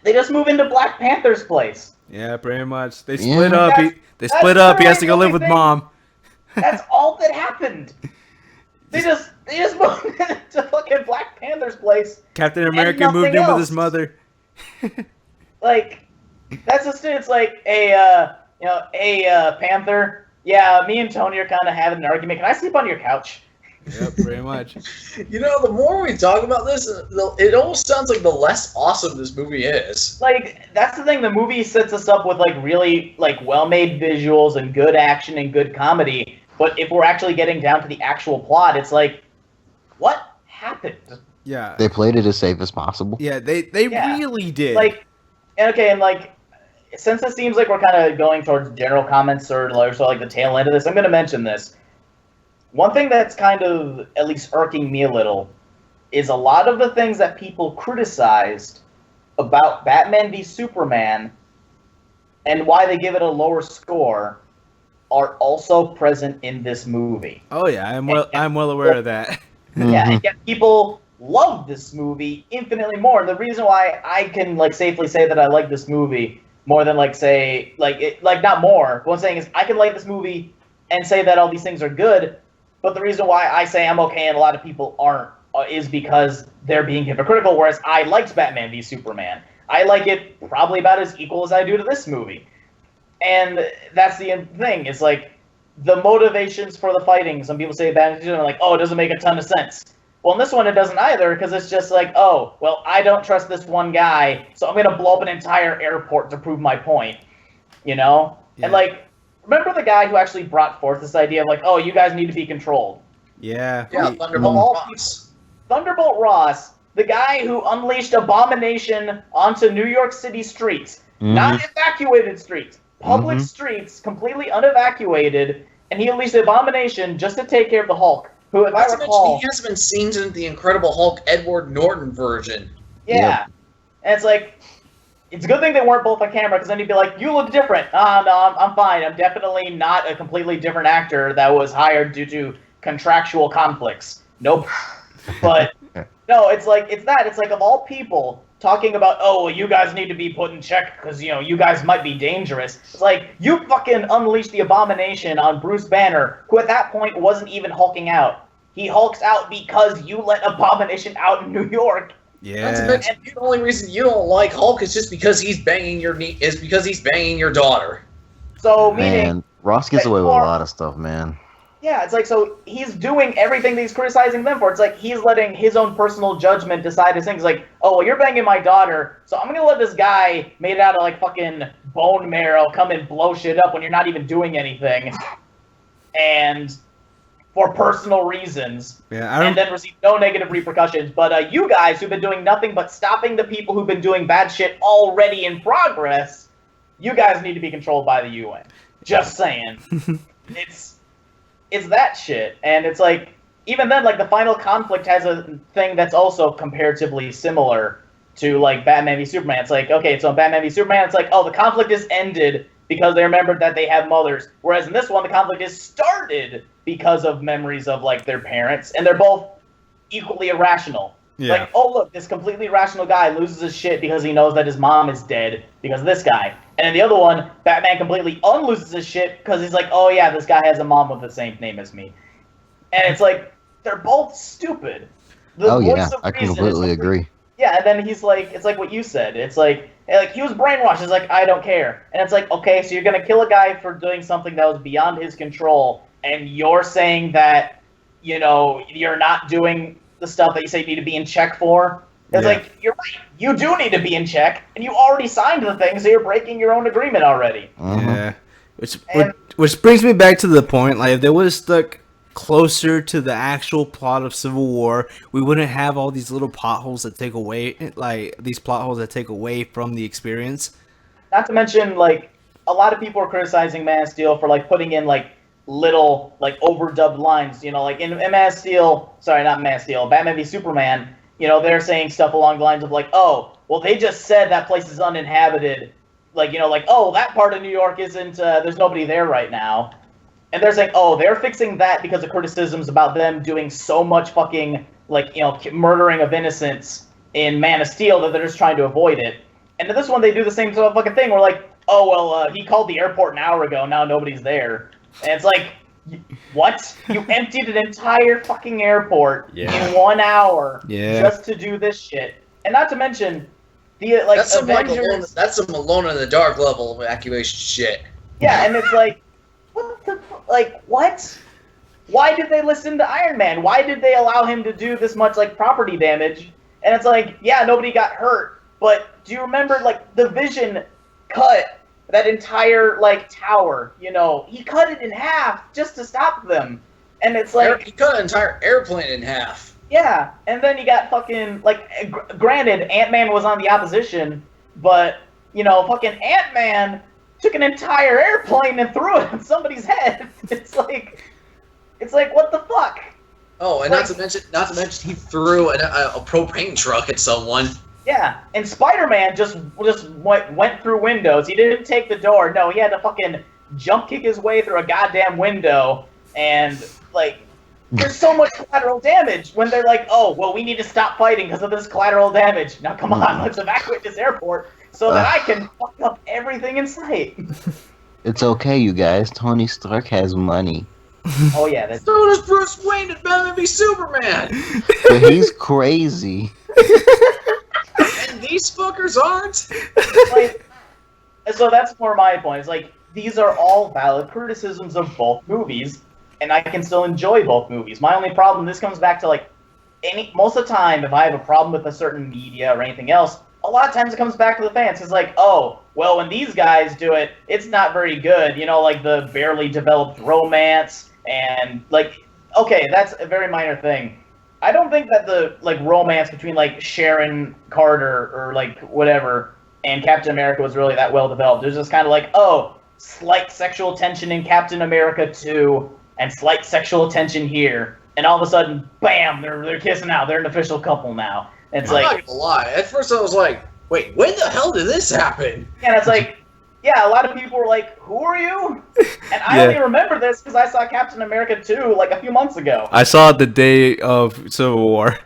they just move into Black Panther's place. Yeah, pretty much. They split up. They split up. He has to go live with mom. That's all that happened. They just moved into fucking Black Panther's place. Captain America moved in with his mother. Like, that's just it. It's like, Panther. Yeah, me and Tony are kind of having an argument. Can I sleep on your couch? Yep, pretty much. The more we talk about this, it almost sounds like the less awesome this movie is. Like, that's the thing. The movie sets us up with, like, really, like, well-made visuals and good action and good comedy. But if we're actually getting down to the actual plot, it's like, what happened? Yeah. They played it as safe as possible. Yeah, they really did. Like, since it seems like we're kind of going towards general comments or like the tail end of this, I'm going to mention this. One thing that's kind of at least irking me a little is a lot of the things that people criticized about Batman v Superman and why they give it a lower score are also present in this movie. Oh yeah, I'm well aware of that. Yeah, and yet people love this movie infinitely more. And the reason why I can safely say that I like this movie more than not more. What I'm saying is I can like this movie and say that all these things are good But the reason why I say I'm okay and a lot of people aren't is because they're being hypocritical, whereas I liked Batman v Superman. I like it probably about as equal as I do to this movie. And that's the thing. It's like, the motivations for the fighting, some people say Batman v Superman, like, oh, it doesn't make a ton of sense. Well, in this one, it doesn't either, because it's just like, oh, well, I don't trust this one guy, so I'm going to blow up an entire airport to prove my point, you know? Yeah. And, like, remember the guy who actually brought forth this idea of, like, oh, you guys need to be controlled? Yeah. Yeah, Thunderbolt Ross. Thunderbolt Ross, the guy who unleashed abomination onto New York City streets, not evacuated streets, public streets, completely unevacuated, and he unleashed the abomination just to take care of the Hulk. Who, if I recall, he has been seen in the Incredible Hulk Edward Norton version. Yeah, yep. And it's like, it's a good thing they weren't both on camera, because then you'd be like, you look different. No, I'm fine. I'm definitely not a completely different actor that was hired due to contractual conflicts. Nope. But no, it's like, it's that. It's like, of all people talking about, oh, well, you guys need to be put in check because, you know, you guys might be dangerous. It's like, you fucking unleashed the abomination on Bruce Banner, who at that point wasn't even hulking out. He hulks out because you let Abomination out in New York. Yeah. Not to mention, the only reason you don't like Hulk is just because he's banging your daughter. So, meaning, man, Ross gets away with a lot of stuff, man. Yeah, it's like, so he's doing everything that he's criticizing them for. It's like he's letting his own personal judgment decide his things. Like, oh, well, you're banging my daughter, so I'm gonna let this guy made out of like fucking bone marrow come and blow shit up when you're not even doing anything, and for personal reasons, and then receive no negative repercussions. But you guys who've been doing nothing but stopping the people who've been doing bad shit already in progress, you guys need to be controlled by the UN. Just saying. It's that shit, and it's like, even then, like, the final conflict has a thing that's also comparatively similar to, like, Batman v Superman. It's like, okay, so in Batman v Superman, it's like, oh, the conflict is ended because they remembered that they have mothers, whereas in this one, the conflict is started because of memories of, like, their parents, and they're both equally irrational. Yeah. Like, oh, look, this completely irrational guy loses his shit because he knows that his mom is dead because of this guy. And in the other one, Batman completely unloses his shit because he's like, oh yeah, this guy has a mom with the same name as me. And it's like, they're both stupid. I completely agree. Yeah, and then he's like, it's like what you said. It's like he was brainwashed. It's like, I don't care. And it's like, okay, so you're going to kill a guy for doing something that was beyond his control, and you're saying that, you know, you're not doing the stuff that you say you need to be in check for. It's like, you're right, you do need to be in check, and you already signed the thing, so you're breaking your own agreement already. Yeah. Which brings me back to the point, like, if they would have stuck closer to the actual plot of Civil War, we wouldn't have all these little potholes that take away, like, these plot holes that take away from the experience. Not to mention, like, a lot of people are criticizing Man of Steel for, like, putting in, like, little, like, overdubbed lines, you know, like, in Man of Steel, sorry, not Man of Steel, Batman v Superman, you know, they're saying stuff along the lines of, like, oh, well, they just said that place is uninhabited. Like, you know, like, oh, that part of New York isn't, there's nobody there right now. And they're saying, oh, they're fixing that because of criticisms about them doing so much fucking, like, you know, murdering of innocents in Man of Steel that they're just trying to avoid it. And in this one, they do the same sort of fucking thing. We're like, oh, well, he called the airport an hour ago, now nobody's there. And it's like, what? You emptied an entire fucking airport in 1 hour just to do this shit. And not to mention, the, like, Avengers... That's some Alone in the Dark level evacuation shit. Yeah, and it's like, what the... Like, what? Why did they listen to Iron Man? Why did they allow him to do this much, like, property damage? And it's like, yeah, nobody got hurt, but do you remember, like, the Vision cut that entire, like, tower, you know, he cut it in half just to stop them. And it's like... He cut an entire airplane in half. Yeah, and then you got fucking, like, granted, Ant-Man was on the opposition, but, you know, fucking Ant-Man took an entire airplane and threw it on somebody's head. It's like, what the fuck? Oh, and like, not to mention, he threw a propane truck at someone. Yeah, and Spider-Man just went through windows. He didn't take the door. No, he had to fucking jump kick his way through a goddamn window. And, like, there's so much collateral damage when they're like, oh, well, we need to stop fighting because of this collateral damage. Now, come on, let's evacuate this airport so that I can fuck up everything in sight. It's okay, you guys. Tony Stark has money. Oh yeah, that's So does Bruce Wayne in Batman v Superman. But he's crazy. And these fuckers aren't? like. So that's more my point. It's like these are all valid criticisms of both movies, and I can still enjoy both movies. My only problem, this comes back to like most of the time, if I have a problem with a certain media or anything else, a lot of times it comes back to the fans. It's like, oh, well, when these guys do it, it's not very good. You know, like the barely developed romance and like, okay, that's a very minor thing. I don't think that the like romance between like Sharon Carter or like whatever and Captain America was really that well developed. It was just kind of like, oh, slight sexual tension in Captain America 2 and slight sexual tension here. And all of a sudden, bam, they're kissing out. They're an official couple now. And it's I'm like, not gonna lie. At first I was like, wait, when the hell did this happen? and it's like, yeah, a lot of people were like, who are you? And I only remember this because I saw Captain America 2 like a few months ago. I saw it the day of Civil War.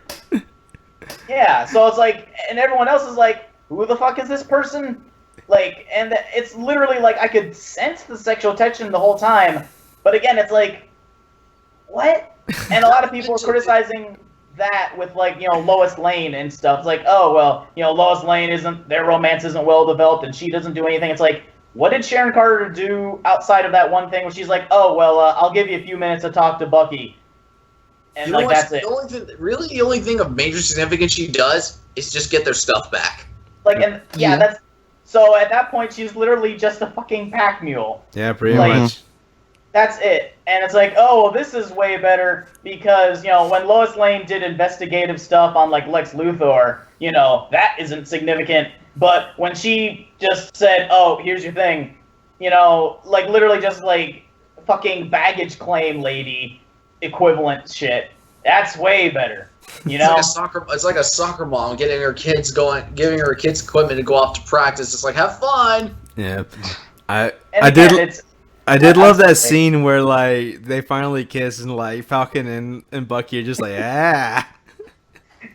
Yeah, so it's like, and everyone else is like, who the fuck is this person? Like, and it's literally like I could sense the sexual tension the whole time, but again, it's like, what? And a lot of people are criticizing that with like, you know, Lois Lane and stuff. It's like, oh well, you know, Lois Lane their romance isn't well developed, and she doesn't do anything. It's like, what did Sharon Carter do outside of that one thing where she's like, oh well, I'll give you a few minutes to talk to Bucky, and like that's it. The only thing of major significance she does is just get their stuff back. Like, and yeah, that's so at that point she's literally just a fucking pack mule. Yeah, pretty Like, much. That's it. And it's like, oh, well, this is way better because, you know, when Lois Lane did investigative stuff on, like, Lex Luthor, you know, that isn't significant. But when she just said, oh, here's your thing, you know, like, literally just, like, fucking baggage claim lady equivalent shit, that's way better, you know? It's like a soccer mom giving her kids equipment to go off to practice. It's like, have fun. Yeah. I did love that scene where like they finally kiss and like Falcon and Bucky are just like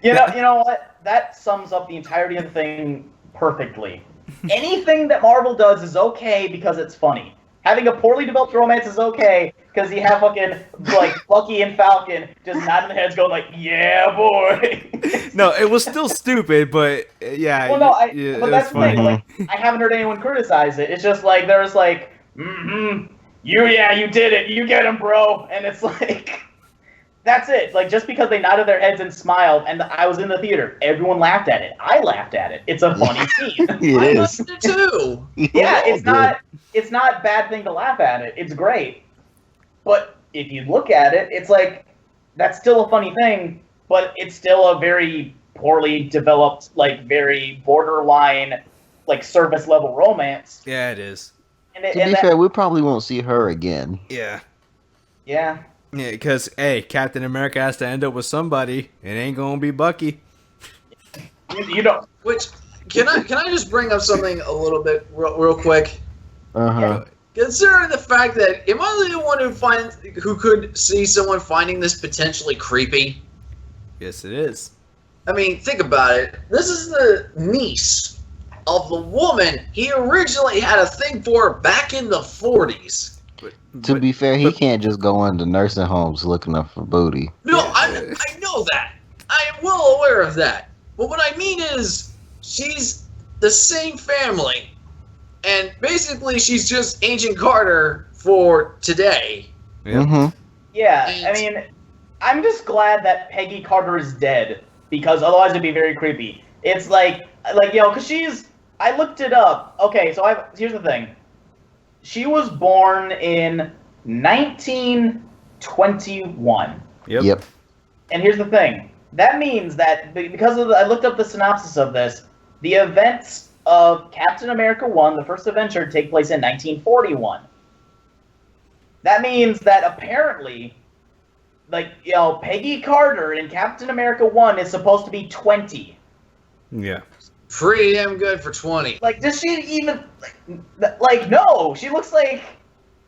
You know what? That sums up the entirety of the thing perfectly. Anything that Marvel does is okay because it's funny. Having a poorly developed romance is okay because you have fucking like Bucky and Falcon just nodding their heads, going like, "Yeah, boy." No, it was still stupid, but yeah. Well, no, yeah, but that's the thing. Like, I haven't heard anyone criticize it. It's just like there's like, you did it. You get him, bro. And it's like, that's it. Like, just because they nodded their heads and smiled, and I was in the theater, everyone laughed at it. I laughed at it. It's a funny scene. I laughed at it too. Yeah, it's not a bad thing to laugh at it. It's great. But if you look at it, it's like, that's still a funny thing, but it's still a very poorly developed, like, very borderline, like, surface level romance. Yeah, it is. To be fair, we probably won't see her again. Yeah. Yeah. Yeah, because, hey, Captain America has to end up with somebody. It ain't gonna be Bucky. You know. Which, can I just bring up something a little bit real quick? Uh-huh. Considering the fact that, am I the one who could see someone finding this potentially creepy? Yes, it is. I mean, think about it. This is the niece of the woman he originally had a thing for back in the 40s. To be fair, he can't just go into nursing homes looking up for booty. No, I know that. I am well aware of that. But what I mean is, she's the same family. And basically, she's just Agent Carter for today. Mm-hmm. Yeah, I mean, I'm just glad that Peggy Carter is dead, because otherwise it'd be very creepy. It's like you know, because I looked it up. Okay, so here's the thing. She was born in 1921. Yep. And here's the thing. That means that because I looked up the synopsis of this, the events of Captain America 1, the first adventure, take place in 1941. That means that apparently, like, you know, Peggy Carter in Captain America 1 is supposed to be 20. Yeah. Pretty damn good for 20. Like, does she even, like, no, she looks like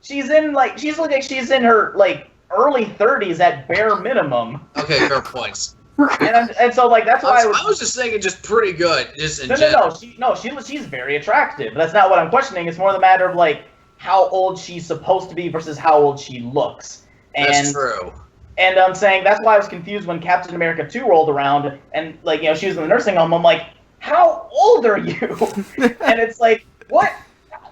she's in her, like, early 30s at bare minimum. Okay, fair points. And so, like, that's why I was just thinking just pretty good, just in general. She's very attractive. That's not what I'm questioning. It's more the matter of, like, how old she's supposed to be versus how old she looks. That's true. And I'm saying that's why I was confused when Captain America 2 rolled around and, like, you know, she was in the nursing home. I'm like, how old are you? And it's like, what?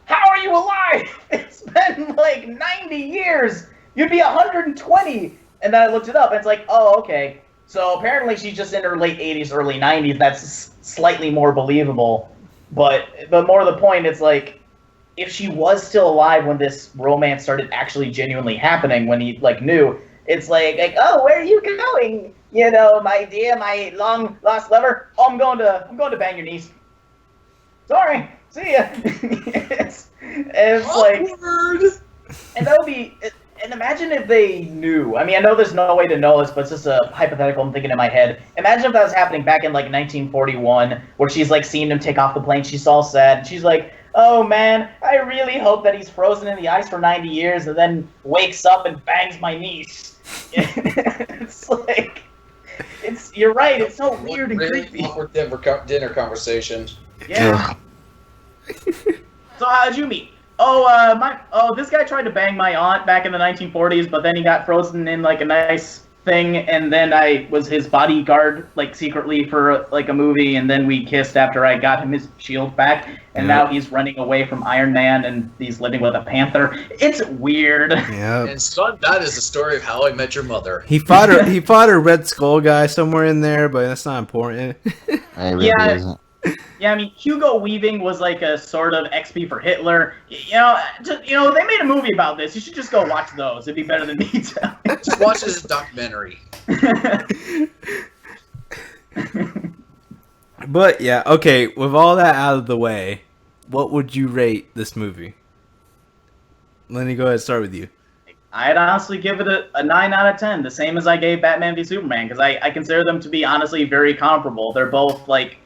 How are you alive? It's been like 90 years. You'd be 120. And then I looked it up and it's like, oh, okay. So apparently she's just in her late 80s, early 90s. That's slightly more believable. But more to the point, it's like, if she was still alive when this romance started actually genuinely happening, when he, like, knew, it's like, oh, where are you going? You know, my dear, my long lost lover. Oh, I'm going to bang your niece. Sorry, see ya. it's like, and that would be. And imagine if they knew. I mean, I know there's no way to know this, but it's just a hypothetical I'm thinking in my head. Imagine if that was happening back in, like, 1941, where she's, like, seeing him take off the plane. She's all sad. And she's like, oh, man, I really hope that he's frozen in the ice for 90 years and then wakes up and bangs my niece. It's like, you're right. It's so weird and really creepy. Awkward dinner conversation. Yeah. So how'd you meet? This guy tried to bang my aunt back in the 1940s, but then he got frozen in, like, a nice thing, and then I was his bodyguard, like, secretly for, like, a movie, and then we kissed after I got him his shield back, and now he's running away from Iron Man, and he's living with a panther. It's weird. Yeah. And son, that is the story of How I Met Your Mother. He fought a Red Skull guy somewhere in there, but that's not important. It really isn't. Yeah, I mean, Hugo Weaving was like a sort of XP for Hitler. They made a movie about this. You should just go watch those. It'd be better than me telling. Just watch it as a documentary. But yeah, okay, with all that out of the way, what would you rate this movie? Lenny, go ahead, start with you. I'd honestly give it a 9 out of 10, the same as I gave Batman v Superman, because I consider them to be honestly very comparable. They're both, like,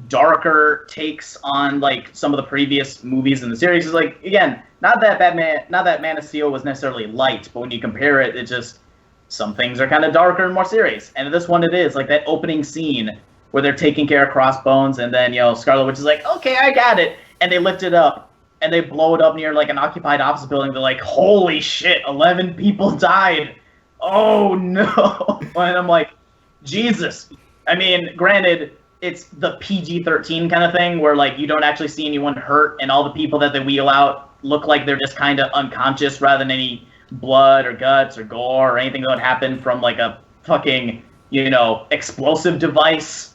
darker takes on, like, some of the previous movies in the series. Is like, again, not that Man of Steel was necessarily light, but when you compare it, it just, some things are kind of darker and more serious. And this one, it is like that opening scene where they're taking care of Crossbones, and then, you know, Scarlet Witch is like, okay, I got it, and they lift it up and they blow it up near, like, an occupied office building. They're like, holy shit, 11 people died. Oh no. And I'm like, Jesus. I mean, granted, it's the PG-13 kind of thing where, like, you don't actually see anyone hurt, and all the people that they wheel out look like they're just kind of unconscious rather than any blood or guts or gore or anything that would happen from, like, a fucking, you know, explosive device.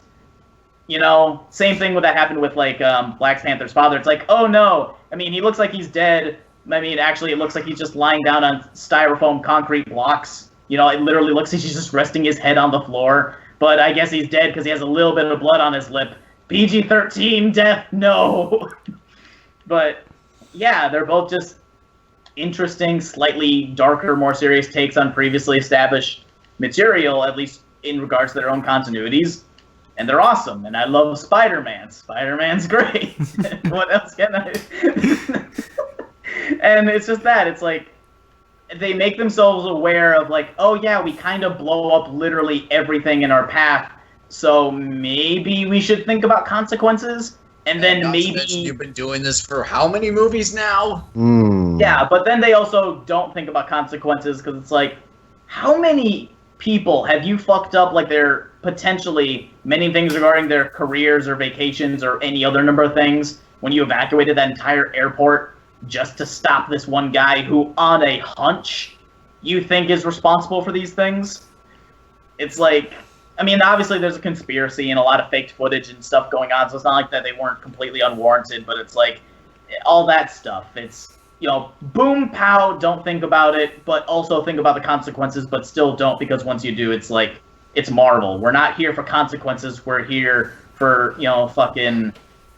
You know, same thing that happened with, like, Black Panther's father. It's like, oh no, I mean, he looks like he's dead. I mean, actually, it looks like he's just lying down on styrofoam concrete blocks. You know, it literally looks like he's just resting his head on the floor. But I guess he's dead because he has a little bit of blood on his lip. PG-13 death, no. But yeah, they're both just interesting, slightly darker, more serious takes on previously established material, at least in regards to their own continuities. And they're awesome. And I love Spider-Man. Spider-Man's great. What else can I? And it's just that. It's like, they make themselves aware of, like, oh yeah, we kind of blow up literally everything in our path, so maybe we should think about consequences, and then maybe... You've been doing this for how many movies now? Yeah, but then they also don't think about consequences, because it's like, how many people have you fucked up, like, their potentially many things regarding their careers or vacations or any other number of things when you evacuated that entire airport just to stop this one guy who, on a hunch, you think is responsible for these things? It's like, I mean, obviously there's a conspiracy and a lot of faked footage and stuff going on, so it's not like that they weren't completely unwarranted, but it's like, all that stuff. It's, you know, boom, pow, don't think about it, but also think about the consequences, but still don't, because once you do, it's like, it's Marvel. We're not here for consequences, we're here for, you know, fucking,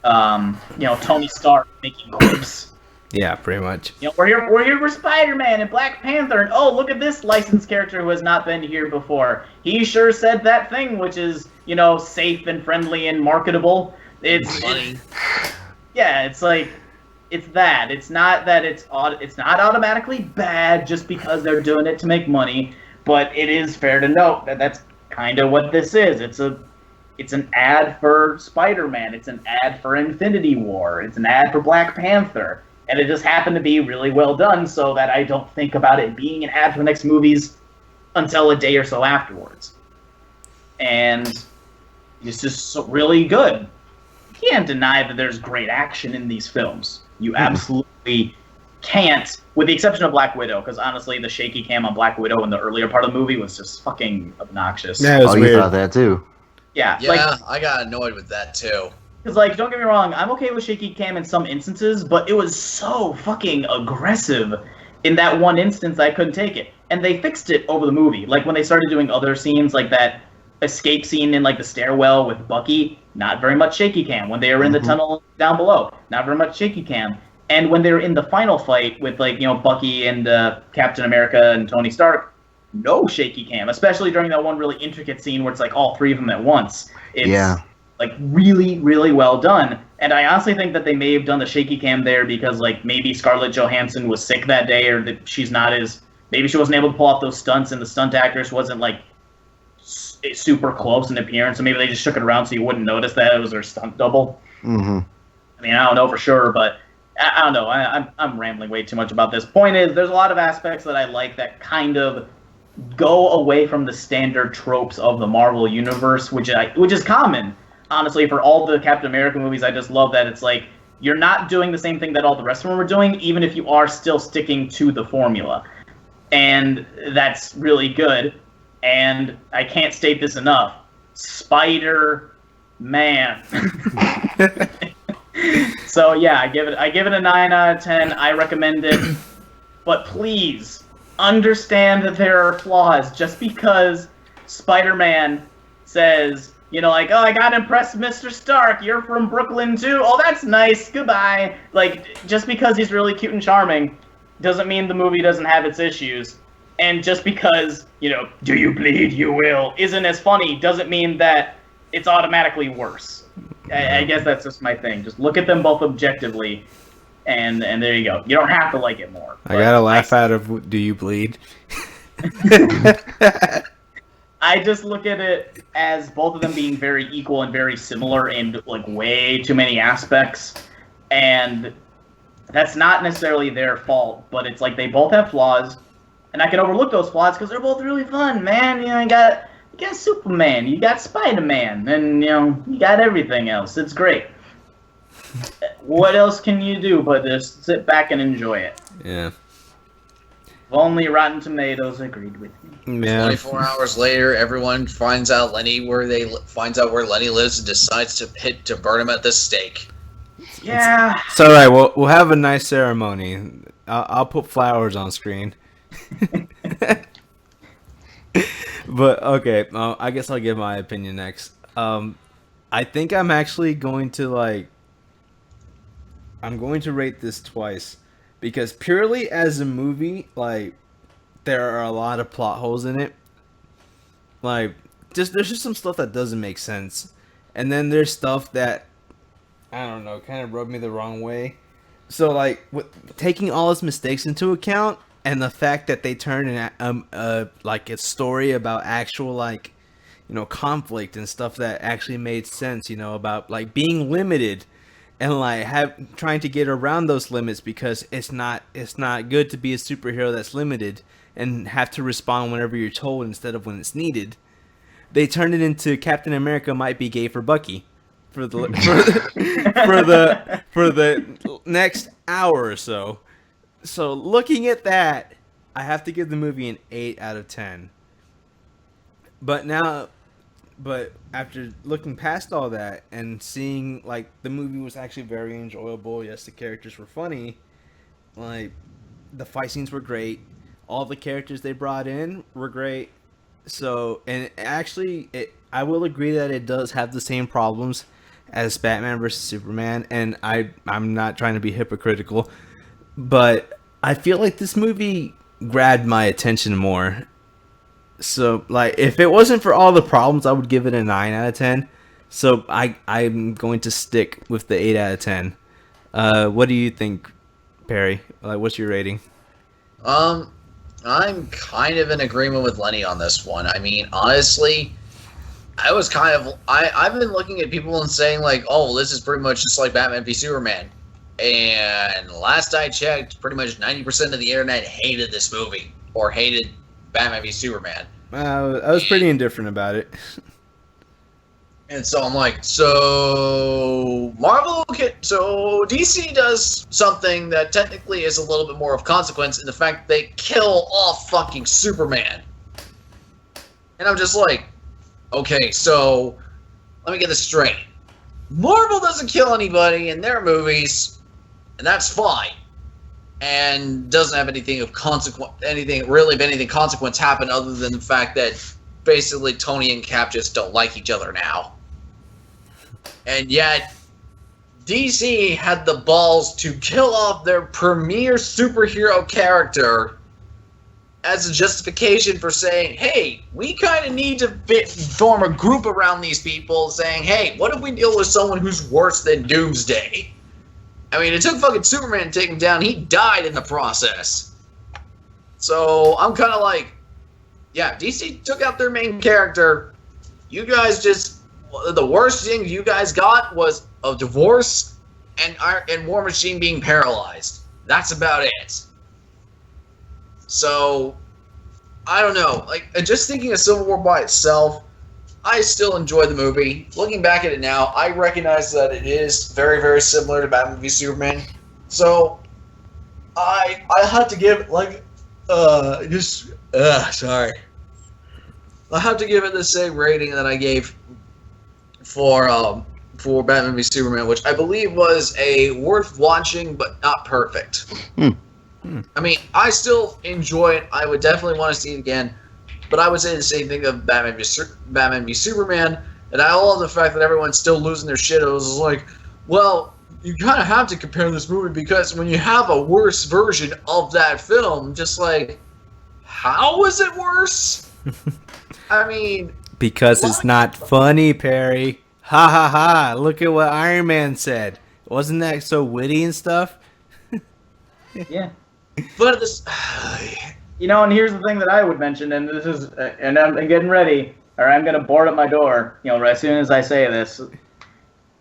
Tony Stark making quips. Yeah, pretty much. You know, we're here for Spider-Man and Black Panther, and oh, look at this licensed character who has not been here before. He sure said that thing, which is, you know, safe and friendly and marketable. It's funny. Yeah, it's like, it's that. It's not that it's not automatically bad just because they're doing it to make money, but it is fair to note that that's kind of what this is. It's an ad for Spider-Man. It's an ad for Infinity War. It's an ad for Black Panther. and it just happened to be really well done, so that I don't think about it being an ad for the next movies until a day or so afterwards. And it's just really good. You can't deny that there's great action in these films. You absolutely can't, with the exception of Black Widow, because honestly, the shaky cam on Black Widow in the earlier part of the movie was just fucking obnoxious. Yeah, it was you weird. thought that too. Yeah, I got annoyed with that too. Because, like, don't get me wrong, I'm okay with shaky cam in some instances, but it was so fucking aggressive in that one instance I couldn't take it. And they fixed it over the movie. Like, when they started doing other scenes, like that escape scene in, like, the stairwell with Bucky, not very much shaky cam. When they were in the tunnel down below, not very much shaky cam. And when they were in the final fight with, like, you know, Bucky and Captain America and Tony Stark, no shaky cam, especially during that one really intricate scene where it's, like, all three of them at once. It's, like, really, really well done. And I honestly think that they may have done the shaky cam there because, like, maybe Scarlett Johansson was sick that day, or that she's not as... Maybe she wasn't able to pull off those stunts, and the stunt actress wasn't, like, super close in appearance, so maybe they just shook it around so you wouldn't notice that it was their stunt double. Mm-hmm. I mean, I don't know for sure, but I don't know. I'm rambling way too much about this. Point is, there's a lot of aspects that I like that kind of go away from the standard tropes of the Marvel Universe, which is common. Honestly, for all the Captain America movies, I just love that it's like, you're not doing the same thing that all the rest of them are doing, even if you are still sticking to the formula. And that's really good. And I can't state this enough. Spider-Man. So yeah, I give it a 9 out of 10. I recommend it. But please, understand that there are flaws. Just because Spider-Man says, you know, like, oh, I got impressed, Mr. Stark, you're from Brooklyn too? Oh, that's nice, goodbye. Like, just because he's really cute and charming doesn't mean the movie doesn't have its issues. And just because, you know, do you bleed, you will, isn't as funny doesn't mean that it's automatically worse. I guess that's just my thing. Just look at them both objectively, and there you go. You don't have to like it more. I gotta laugh out of do you bleed? I just look at it as both of them being very equal and very similar in, like, way too many aspects. And that's not necessarily their fault, but it's like they both have flaws. And I can overlook those flaws because they're both really fun, man. You know, you got Superman, you got Spider-Man, and, you know, you got everything else. It's great. What else can you do but just sit back and enjoy it? Yeah. If only Rotten Tomatoes agreed with me. Yeah. 24 hours later, everyone finds out where Lenny lives and decides to burn him at the stake. Yeah. It's all right. We'll have a nice ceremony. I'll put flowers on screen. But okay, I guess I'll give my opinion next. I think I'm actually going to rate this twice, because purely as a movie, like, there are a lot of plot holes in it. Like, there's just some stuff that doesn't make sense, and then there's stuff that, I don't know, kind of rubbed me the wrong way. So, like, taking all his mistakes into account, and the fact that they turn like a story about actual, like, you know, conflict and stuff that actually made sense, you know, about, like, being limited and, like, trying to get around those limits, because it's not good to be a superhero that's limited and have to respond whenever you're told instead of when it's needed. They turned it into Captain America might be gay for Bucky for the next hour or so. So looking at that, I have to give the movie an 8 out of 10. But after looking past all that and seeing, like, the movie was actually very enjoyable. Yes, the characters were funny. Like, the fight scenes were great. All the characters they brought in were great. So, and actually, I will agree that it does have the same problems as Batman vs. Superman. And I'm not trying to be hypocritical, but I feel like this movie grabbed my attention more. So, like, if it wasn't for all the problems, I would give it a 9 out of 10. So, I'm going to stick with the 8 out of 10. What do you think, Perry? Like, what's your rating? I'm kind of in agreement with Lenny on this one. I mean, honestly, I've been looking at people and saying, like, oh, this is pretty much just like Batman v Superman. And last I checked, pretty much 90% of the internet hated this movie or hated Batman v Superman. I was pretty indifferent about it. And so I'm like, so DC does something that technically is a little bit more of consequence in the fact they kill off fucking Superman. And I'm just like, okay, so let me get this straight. Marvel doesn't kill anybody in their movies, and that's fine. And doesn't have anything of consequence, anything consequence happen other than the fact that basically Tony and Cap just don't like each other now. And yet, DC had the balls to kill off their premier superhero character as a justification for saying, hey, we kind of need to form a group around these people saying, hey, what if we deal with someone who's worse than Doomsday? I mean, it took fucking Superman to take him down. He died in the process. So I'm kind of like, yeah, DC took out their main character. You guys just... The worst thing you guys got was a divorce and War Machine being paralyzed. That's about it. So, I don't know. Like, just thinking of Civil War by itself, I still enjoy the movie. Looking back at it now, I recognize that it is very, very similar to Batman v Superman. So, I had to give it, like, sorry. I have to give it the same rating that I gave for Batman v Superman, which I believe was a worth watching but not perfect. I mean, I still enjoy it. I would definitely want to see it again, but I would say the same thing of Batman v Superman, and I love the fact that everyone's still losing their shit. It was like, well, you kind of have to compare this movie because when you have a worse version of that film, just like, how is it worse? I mean... Because it's not funny, Perry. Ha ha ha. Look at what Iron Man said. Wasn't that so witty and stuff? Yeah. But this... You know, and here's the thing that I would mention, and this is... and I'm getting ready, or I'm going to board up my door, you know, as soon as I say this.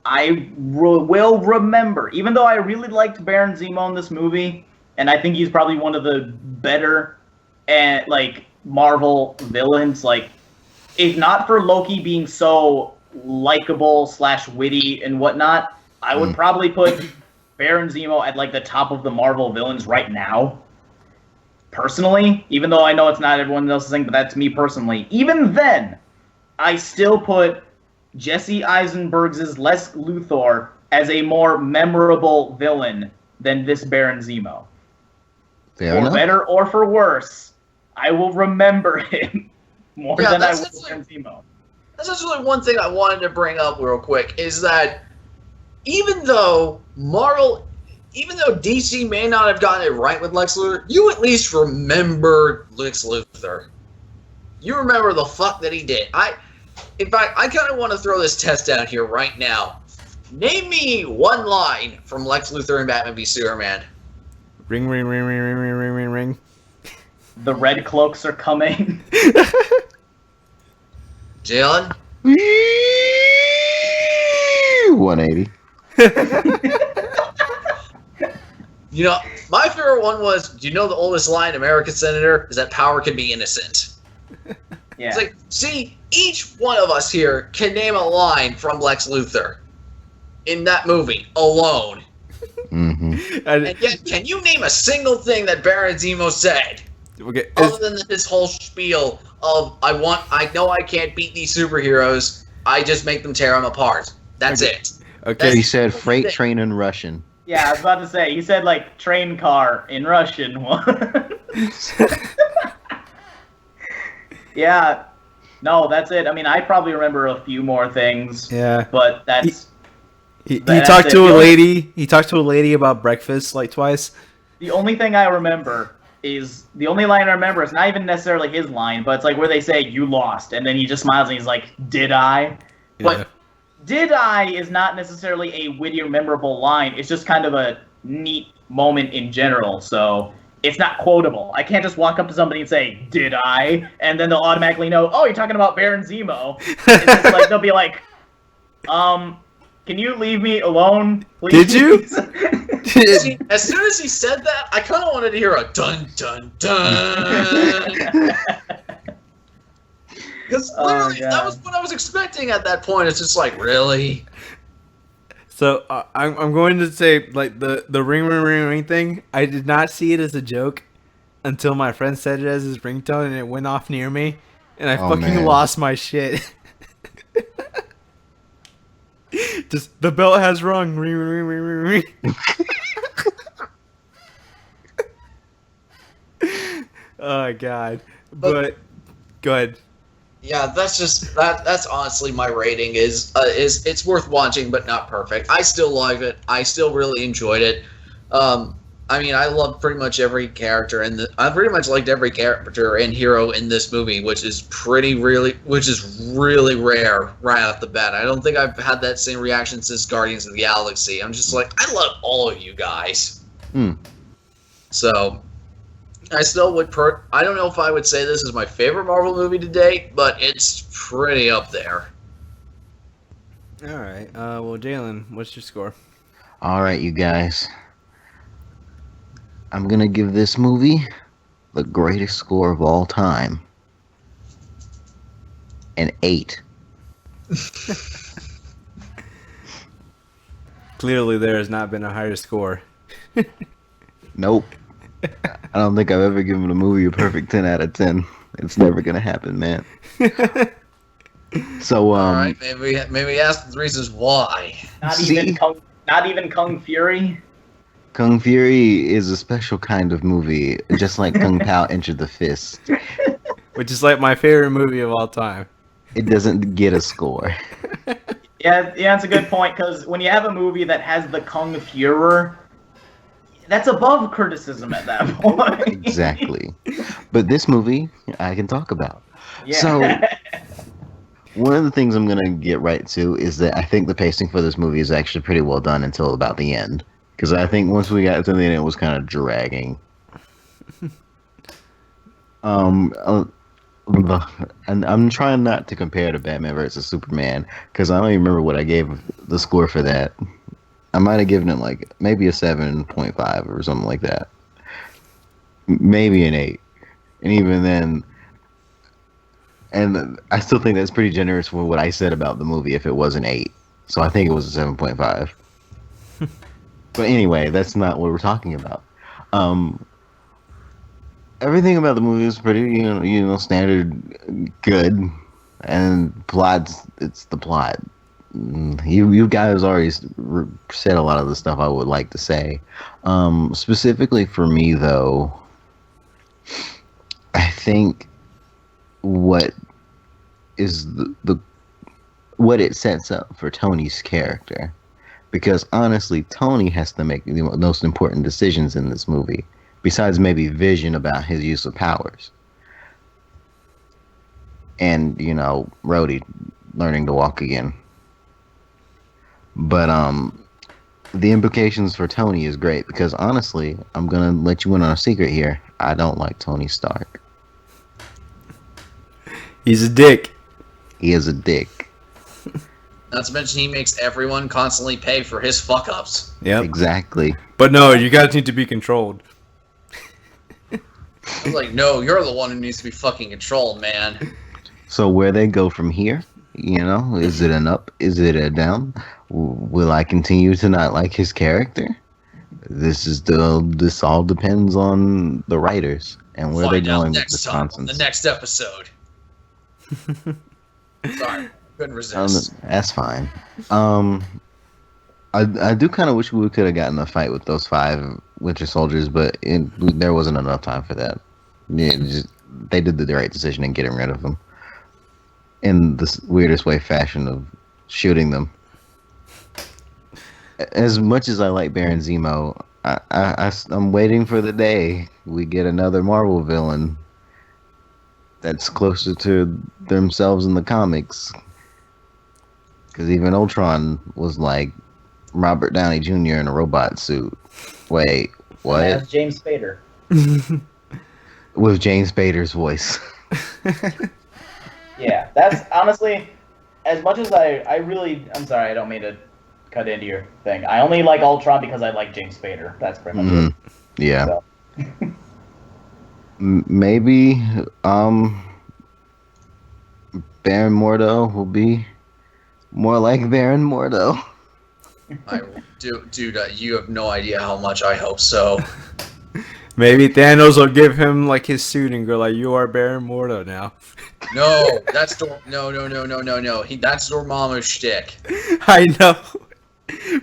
I will remember, even though I really liked Baron Zemo in this movie, and I think he's probably one of the better, like, Marvel villains, like, if not for Loki being so likable / witty and whatnot, I would probably put Baron Zemo at like the top of the Marvel villains right now. Personally, even though I know it's not everyone else's thing, but that's me personally. Even then, I still put Jesse Eisenberg's Lex Luthor as a more memorable villain than this Baron Zemo. For better or for worse, I will remember him. More than I will Baron Zemo. That's actually one thing I wanted to bring up real quick, is that even though DC may not have gotten it right with Lex Luthor, you at least remember Lex Luthor. You remember the fuck that he did. In fact, I kind of want to throw this test out here right now. Name me one line from Lex Luthor in Batman v Superman. Ring, ring, ring, ring, ring, ring, ring, ring, ring. The red cloaks are coming. Jalen? 180. You know, my favorite one was, do you know the oldest line in American Senator is that power can be innocent? Yeah. It's like, see, each one of us here can name a line from Lex Luthor in that movie alone. Mm-hmm. And yet, can you name a single thing that Baron Zemo said? Okay, other than this whole spiel of, I know I can't beat these superheroes, I just make them tear them apart. That's it. Okay. He said freight train in Russian. Yeah, I was about to say, he said like train car in Russian. Yeah. No, that's it. I mean, I probably remember a few more things. Yeah. But that's... He talked to a lady. He talked to a lady about breakfast like twice. The only thing I remember is... The only line I remember is not even necessarily his line, but it's like where they say, you lost. And then he just smiles and he's like, did I? But... Yeah. Did I is not necessarily a witty or memorable line. It's just kind of a neat moment in general. So it's not quotable. I can't just walk up to somebody and say, did I? And then they'll automatically know, oh, you're talking about Baron Zemo. It's just like, they'll be like, can you leave me alone, please? Did you? See, as soon as he said that, I kind of wanted to hear a dun dun dun. Because literally, that was what I was expecting at that point. It's just like, really? So I'm going to say, like, the ring thing, I did not see it as a joke until my friend said it as his ringtone and it went off near me, and I fucking lost my shit. Just, the bell has rung. Ring, ring, ring, ring, ring. Oh, God. But go ahead. Yeah, that's honestly my rating is it's worth watching but not perfect. I still like it. I still really enjoyed it. I mean, I love pretty much every character I pretty much liked every character and hero in this movie, which is really rare right off the bat. I don't think I've had that same reaction since Guardians of the Galaxy. I'm just like, I love all of you guys. So I still would I don't know if I would say this is my favorite Marvel movie to date, but it's pretty up there. All right. Well, Jalen, what's your score? All right, you guys. I'm going to give this movie the greatest score of all time. An 8. Clearly, there has not been a higher score. Nope. I don't think I've ever given a movie a perfect 10 out of 10. It's never going to happen, man. So, all right, maybe ask the reasons why. Not even Kung Fury. Kung Fury is a special kind of movie, just like Kung Pao Enter the Fist. Which is like my favorite movie of all time. It doesn't get a score. Yeah, it's a good point, because when you have a movie that has the Kung Fuhrer, that's above criticism at that point. Exactly. But this movie, I can talk about. Yeah. So, one of the things I'm going to get right to is that I think the pacing for this movie is actually pretty well done until about the end. Because I think once we got to the end, it was kind of dragging. And I'm trying not to compare to Batman vs Superman, because I don't even remember what I gave the score for that. I might have given it like maybe a 7.5 or something like that. Maybe an 8. And even then, and I still think that's pretty generous for what I said about the movie if it was an 8. So I think it was a 7.5. But anyway, that's not what we're talking about. Everything about the movie is pretty, you know, standard good, and it's the plot. You guys already said a lot of the stuff I would like to say. Specifically for me, though, I think what is what it sets up for Tony's character. Because honestly, Tony has to make the most important decisions in this movie, besides maybe Vision about his use of powers. And, you know, Rhodey learning to walk again. But the implications for Tony is great, because honestly, I'm going to let you in on a secret here. I don't like Tony Stark. He's a dick. He is a dick. Not to mention he makes everyone constantly pay for his fuck-ups. Yep. Exactly. But no, you guys need to be controlled. I was like, no, you're the one who needs to be fucking controlled, man. So where they go from here, you know, is it an up? Is it a down? Will I continue to not like his character? This all depends on the writers and where they're going with this nonsense. The next episode. Sorry. Couldn't resist. That's fine. I do kind of wish we could have gotten a fight with those 5 Winter Soldiers, but there wasn't enough time for that. They did the right decision in getting rid of them in the weirdest way fashion of shooting them. As much as I like Baron Zemo, I'm waiting for the day we get another Marvel villain that's closer to themselves in the comics. Because even Ultron was like Robert Downey Jr. in a robot suit. Wait, what? That's James Spader. With James Spader's voice. Yeah, that's honestly, as much as I'm sorry, I don't mean to cut into your thing. I only like Ultron because I like James Spader. That's pretty much it. Yeah. So. Maybe Baron Mordo will be more like Baron Mordo. Dude, you have no idea how much I hope so. Maybe Thanos will give him like his suit and go like, "You are Baron Mordo now." No, that's no. That's Dormammu's shtick. I know,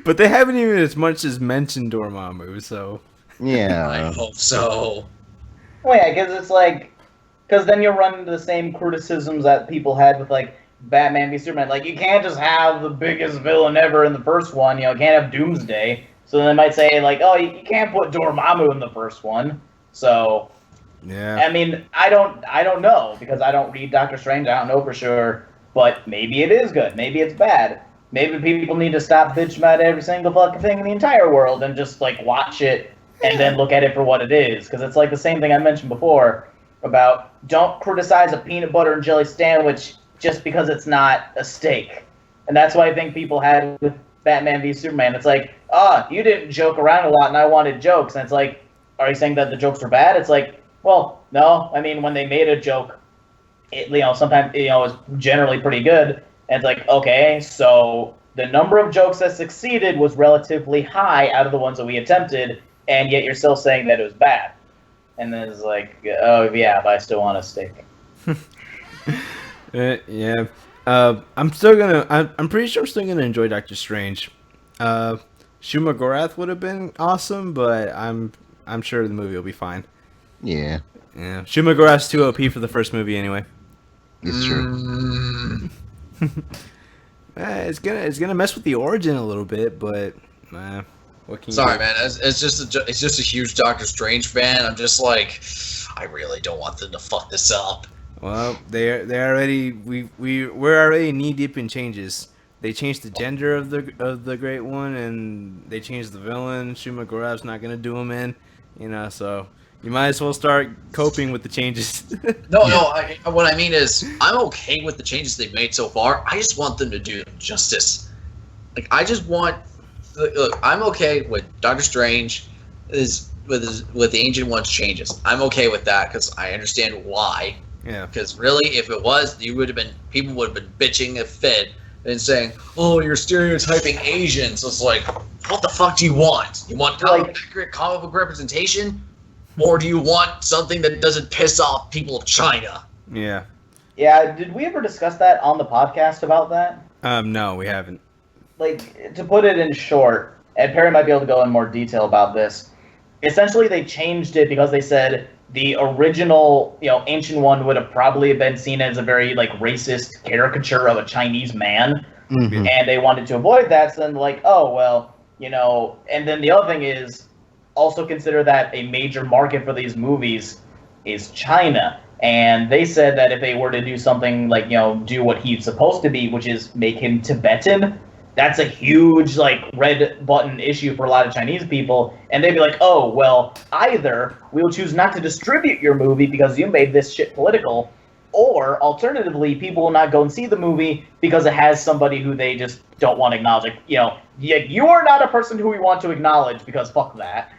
but they haven't even as much as mentioned Dormammu, so Yeah. I hope so. Well, yeah, because it's like, because then you'll run into the same criticisms that people had with like Batman v Superman. Like, you can't just have the biggest villain ever in the first one. You can't have Doomsday. So they might say like, oh, you can't put Dormammu in the first one. So, yeah. I mean, I don't know because I don't read Doctor Strange. I don't know for sure, but maybe it is good. Maybe it's bad. Maybe people need to stop bitching about every single fucking thing in the entire world and just like watch it and then look at it for what it is. Because it's like the same thing I mentioned before about don't criticize a peanut butter and jelly sandwich just because it's not a steak. And that's what I think people had with Batman v Superman. It's like, you didn't joke around a lot and I wanted jokes. And it's like, are you saying that the jokes were bad? It's like, well, no. I mean, when they made a joke, it, sometimes, it was generally pretty good. And it's like, okay, so the number of jokes that succeeded was relatively high out of the ones that we attempted, and yet you're still saying that it was bad. And then it's like, oh, yeah, but I still want a steak. Yeah. I'm pretty sure I'm still gonna enjoy Doctor Strange. Shuma Gorath would have been awesome, but I'm sure the movie will be fine. Yeah. Yeah. Shuma Gorath's too OP for the first movie anyway. It's true. It's gonna mess with the origin a little bit, but what can you Sorry, do? man. It's just a huge Doctor Strange fan. I'm just like, I really don't want them to fuck this up. Well, we're already knee deep in changes. They changed the gender of the Great One, and they changed the villain. Shuma Gorath's not gonna do him in, so you might as well start coping with the changes. No, what I mean is, I'm okay with the changes they've made so far. I just want them to do them justice. Like, I just want. Look, I'm okay with Doctor Strange with the Ancient One's changes. I'm okay with that because I understand why. Yeah. Because really, if it was, people would have been bitching a fit and saying, "Oh, you're stereotyping Asians." So it's like, what the fuck do you want? You want accurate comic book representation, or do you want something that doesn't piss off people of China? Yeah. Yeah, did we ever discuss that on the podcast about that? No, we haven't. Like, to put it in short, and Perry might be able to go in more detail about this, essentially they changed it because they said the original, Ancient One would have probably been seen as a very, racist caricature of a Chinese man, and they wanted to avoid that, so then, and then the other thing is, also consider that a major market for these movies is China, and they said that if they were to do something do what he's supposed to be, which is make him Tibetan, that's a huge, red button issue for a lot of Chinese people. And they'd be like, oh, well, either we'll choose not to distribute your movie because you made this shit political, or alternatively, people will not go and see the movie because it has somebody who they just don't want to acknowledge. You are not a person who we want to acknowledge because fuck that.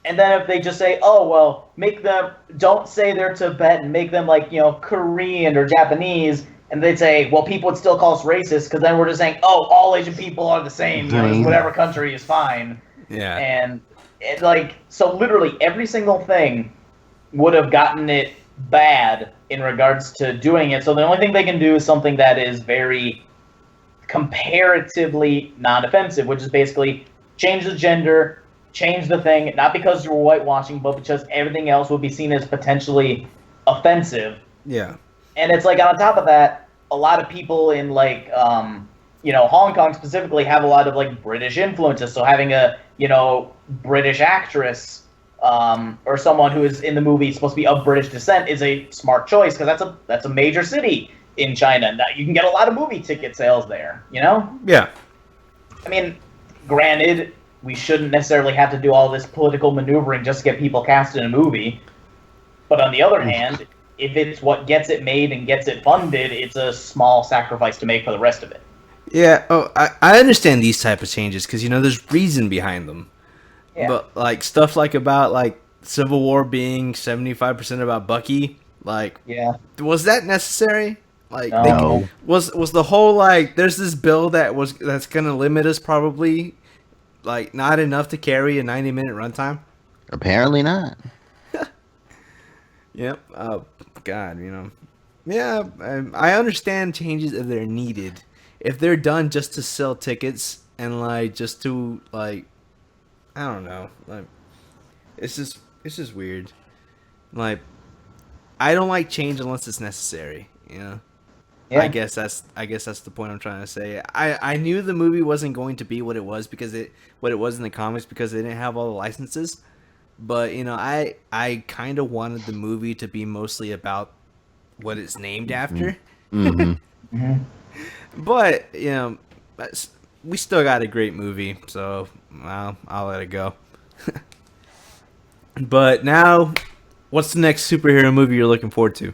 And then if they just say, oh, well, don't say they're Tibetan, make them Korean or Japanese, and they'd say, well, people would still call us racist because then we're just saying, oh, all Asian people are the same. Whatever country is fine. Yeah. And so literally every single thing would have gotten it bad in regards to doing it. So the only thing they can do is something that is very comparatively non-offensive, which is basically change the gender, change the thing, not because you're whitewashing, but because everything else would be seen as potentially offensive. Yeah. And it's on top of that, a lot of people in Hong Kong specifically have a lot of British influences. So having a British actress or someone who is in the movie supposed to be of British descent is a smart choice because that's a major city in China. And that you can get a lot of movie ticket sales there. Yeah. I mean, granted, we shouldn't necessarily have to do all this political maneuvering just to get people cast in a movie. But on the other hand, if it's what gets it made and gets it funded, it's a small sacrifice to make for the rest of it. Yeah. Oh, I understand these type of changes because there's reason behind them. Yeah. But like stuff like about like Civil War being 75% about Bucky, like Yeah. was that necessary? Like they No. No, was the whole like there's this bill that's gonna limit us probably like not enough to carry a 90-minute runtime. apparently not. Yep. Oh God, Yeah, I understand changes if they're needed. If they're done just to sell tickets and like just to like I don't know, like it's just weird. Like I don't like change unless it's necessary, Yeah. I guess that's the point I'm trying to say. I knew the movie wasn't going to be what it was what it was in the comics because they didn't have all the licenses. But I kind of wanted the movie to be mostly about what it's named after. Hmm. Hmm. But we still got a great movie, so I'll let it go. But now, what's the next superhero movie you're looking forward to?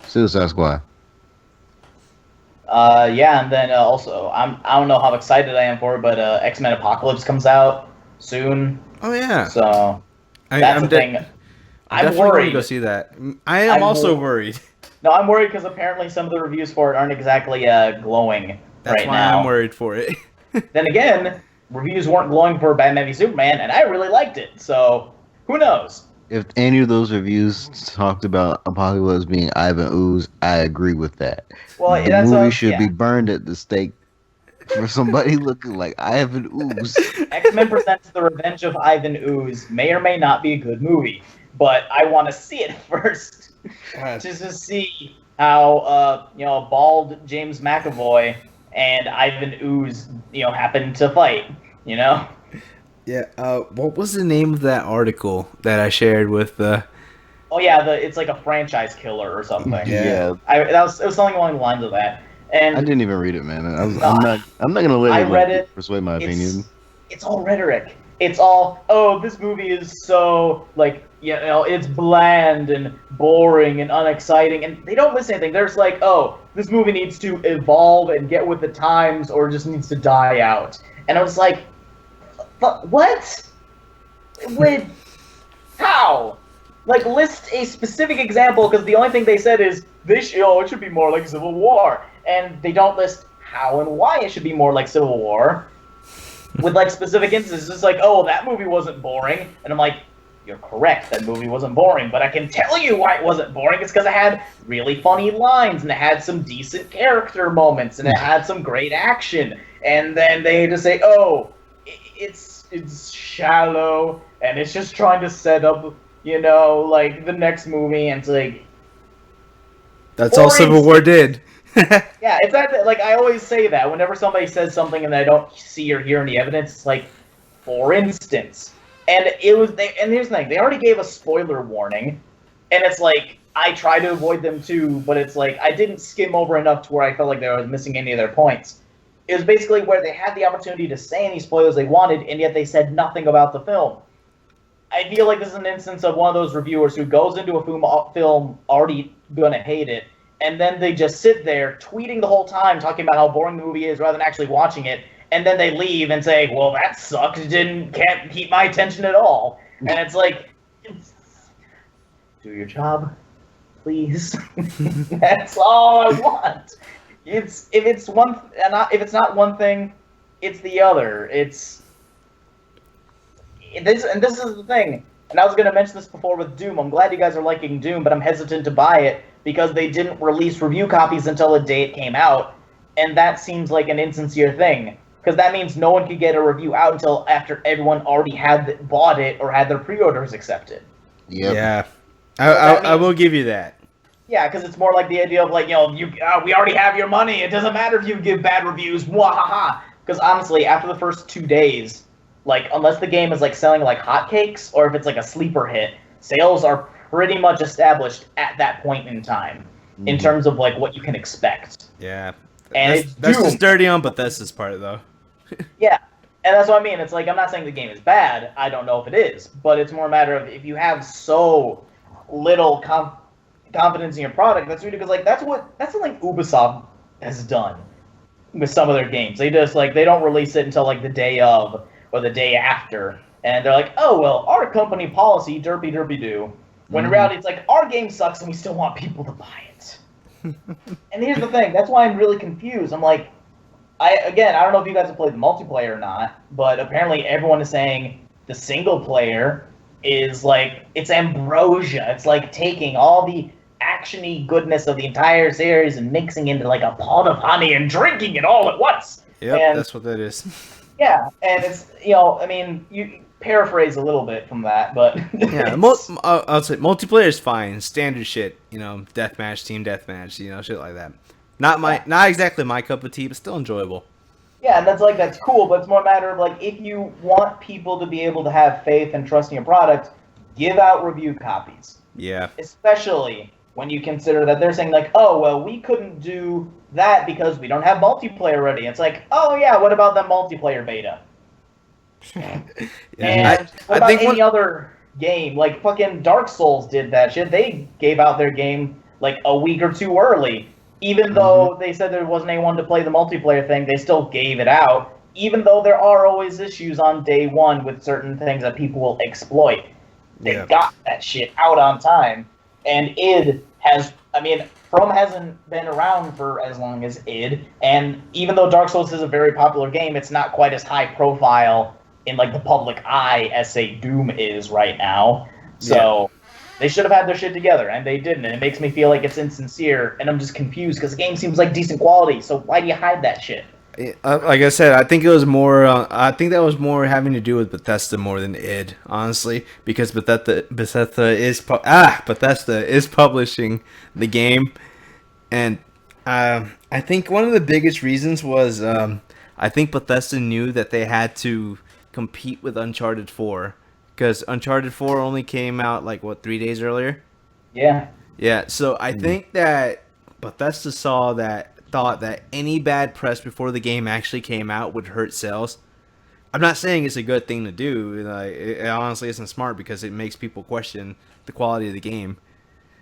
Suicide Squad. Yeah, and then also I don't know how excited I am for it, but X-Men Apocalypse comes out soon, Oh yeah, so I, that's I'm the thing. I'm definitely going to worried. go see that. I am I'm also wor- worried. No, I'm worried because apparently some of the reviews for it aren't exactly glowing That's right why now. I'm worried for it. Then again, reviews weren't glowing for Batman v Superman, and I really liked it. So who knows? If any of those reviews talked about Apocalypse being Ivan Ooze, I agree with that. Well, The that's movie should yeah. be burned at the stake for somebody looking like Ivan Ooze. X-Men Presents The Revenge of Ivan Ooze may or may not be a good movie, but I want to see it first. Just to see how bald James McAvoy and Ivan Ooze happen to fight. Yeah. What was the name of that article that I shared with Oh yeah, it's like a franchise killer or something. Yeah. It was something along the lines of that. And I didn't even read it, man. I'm No, not. I'm not gonna let I it read it. persuade my opinion. It's all rhetoric. It's all, oh, this movie is so it's bland and boring and unexciting, and they don't listen to anything. They're just like, oh, this movie needs to evolve and get with the times, or just needs to die out. And I was like, what? Wait, how? Like, list a specific example, because the only thing they said is it should be more like Civil War, and they don't list how and why it should be more like Civil War. With like specific instances, it's like, oh, that movie wasn't boring, and I'm like, you're correct, that movie wasn't boring, but I can tell you why it wasn't boring. It's because it had really funny lines, and it had some decent character moments, and it had some great action, and then they just say, oh, it's shallow, and it's just trying to set up, like the next movie, and it's like, That's all Civil War did. yeah, it's like I always say that whenever somebody says something and I don't see or hear any evidence, it's like, for instance, and here's the thing, they already gave a spoiler warning, and it's like I try to avoid them too, but it's like I didn't skim over enough to where I felt like they were missing any of their points. It was basically where they had the opportunity to say any spoilers they wanted, and yet they said nothing about the film. I feel like this is an instance of one of those reviewers who goes into a film already gonna hate it, and then they just sit there tweeting the whole time, talking about how boring the movie is rather than actually watching it, and then they leave and say, well, that sucks, can't keep my attention at all. And it's like, do your job, please. That's all I want. If it's not one thing, it's the other. This is the thing. And I was going to mention this before with Doom. I'm glad you guys are liking Doom, but I'm hesitant to buy it because they didn't release review copies until the day it came out, and that seems like an insincere thing. Because that means no one could get a review out until after everyone already had bought it or had their pre-orders accepted. Yep. Yeah, I will give you that. Yeah, because it's more like the idea of like, we already have your money. It doesn't matter if you give bad reviews. Wahaha. Because honestly, after the first 2 days, like unless the game is like selling like hotcakes or if it's like a sleeper hit, sales are pretty much established at that point in time in terms of like what you can expect. Yeah, And that's just dirty on Bethesda's part though. Yeah, and that's what I mean. It's like I'm not saying the game is bad. I don't know if it is, but it's more a matter of if you have so little confidence in your product. That's really because like that's something Ubisoft has done. with some of their games. They just like they don't release it until like the day of or the day after, and they're like, oh well, our company policy, derpy derpy do. When in reality, it's like our game sucks and we still want people to buy it. And here's the thing, that's why I'm really confused. I'm like, I don't know if you guys have played the multiplayer or not, but apparently everyone is saying the single player is like it's ambrosia. It's like taking all the actiony goodness of the entire series and mixing into like a pot of honey and drinking it all at once. Yep, and, that's what that is. Yeah, and it's I mean, you paraphrase a little bit from that, but yeah, I'll say multiplayer is fine, standard shit. Deathmatch, team deathmatch, shit like that. Not exactly my cup of tea, but still enjoyable. Yeah, and that's cool, but it's more a matter of like if you want people to be able to have faith and trust in your product, give out review copies. Yeah. Especially when you consider that they're saying like, oh well, we couldn't do that because we don't have multiplayer ready. It's like, oh yeah, what about the multiplayer beta? Yeah. And what about any other game? Like fucking Dark Souls did that shit. They gave out their game like a week or two early. Even though they said there wasn't anyone to play the multiplayer thing, they still gave it out. Even though there are always issues on day one with certain things that people will exploit. They got that shit out on time. And id From hasn't been around for as long as id. And even though Dark Souls is a very popular game, it's not quite as high profile in like the public eye as say Doom is right now. So they should have had their shit together, and they didn't. And it makes me feel like it's insincere, and I'm just confused because the game seems like decent quality. So why do you hide that shit? Like I said, I think it was more. I think that was more having to do with Bethesda more than id, honestly, because Bethesda is publishing the game, and I think one of the biggest reasons was I think Bethesda knew that they had to compete with Uncharted 4. Because Uncharted 4 only came out, 3 days earlier? Yeah. Yeah, so I think that Bethesda thought that any bad press before the game actually came out would hurt sales. I'm not saying it's a good thing to do. It honestly isn't smart because it makes people question the quality of the game.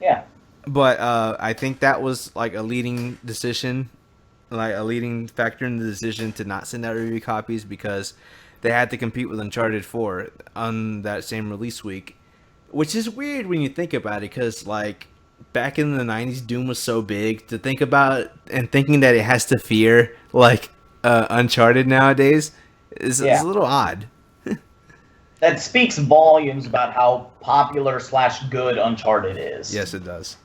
Yeah. But I think that was, a leading decision, a leading factor in the decision to not send out review copies because they had to compete with Uncharted 4 on that same release week, which is weird when you think about it, because back in the 90s, Doom was so big to think about, and thinking that it has to fear Uncharted nowadays is a little odd. That speaks volumes about how popular / good Uncharted is. Yes, it does.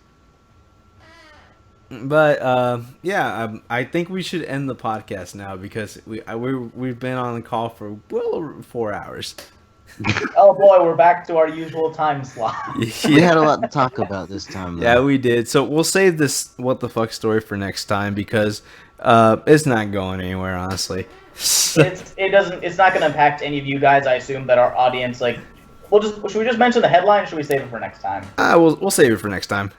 But I think we should end the podcast now because we've been on the call for well over 4 hours. Oh boy, we're back to our usual time slot. We had a lot to talk about this time, though. Yeah, we did. So we'll save this what the fuck story for next time because it's not going anywhere, honestly. It's not going to impact any of you guys. I assume that our audience should we just mention the headline or should we save it for next time? We'll save it for next time.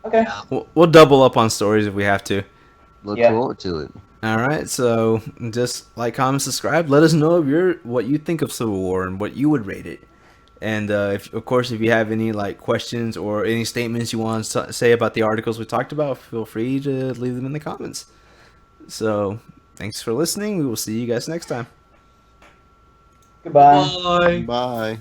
Okay. We'll double up on stories if we have to. Look forward to it. All right, so just like, comment, subscribe. Let us know what you think of Civil War and what you would rate it. And if you have any questions or any statements you want to say about the articles we talked about, feel free to leave them in the comments. So thanks for listening. We will see you guys next time. Goodbye. Bye. Bye.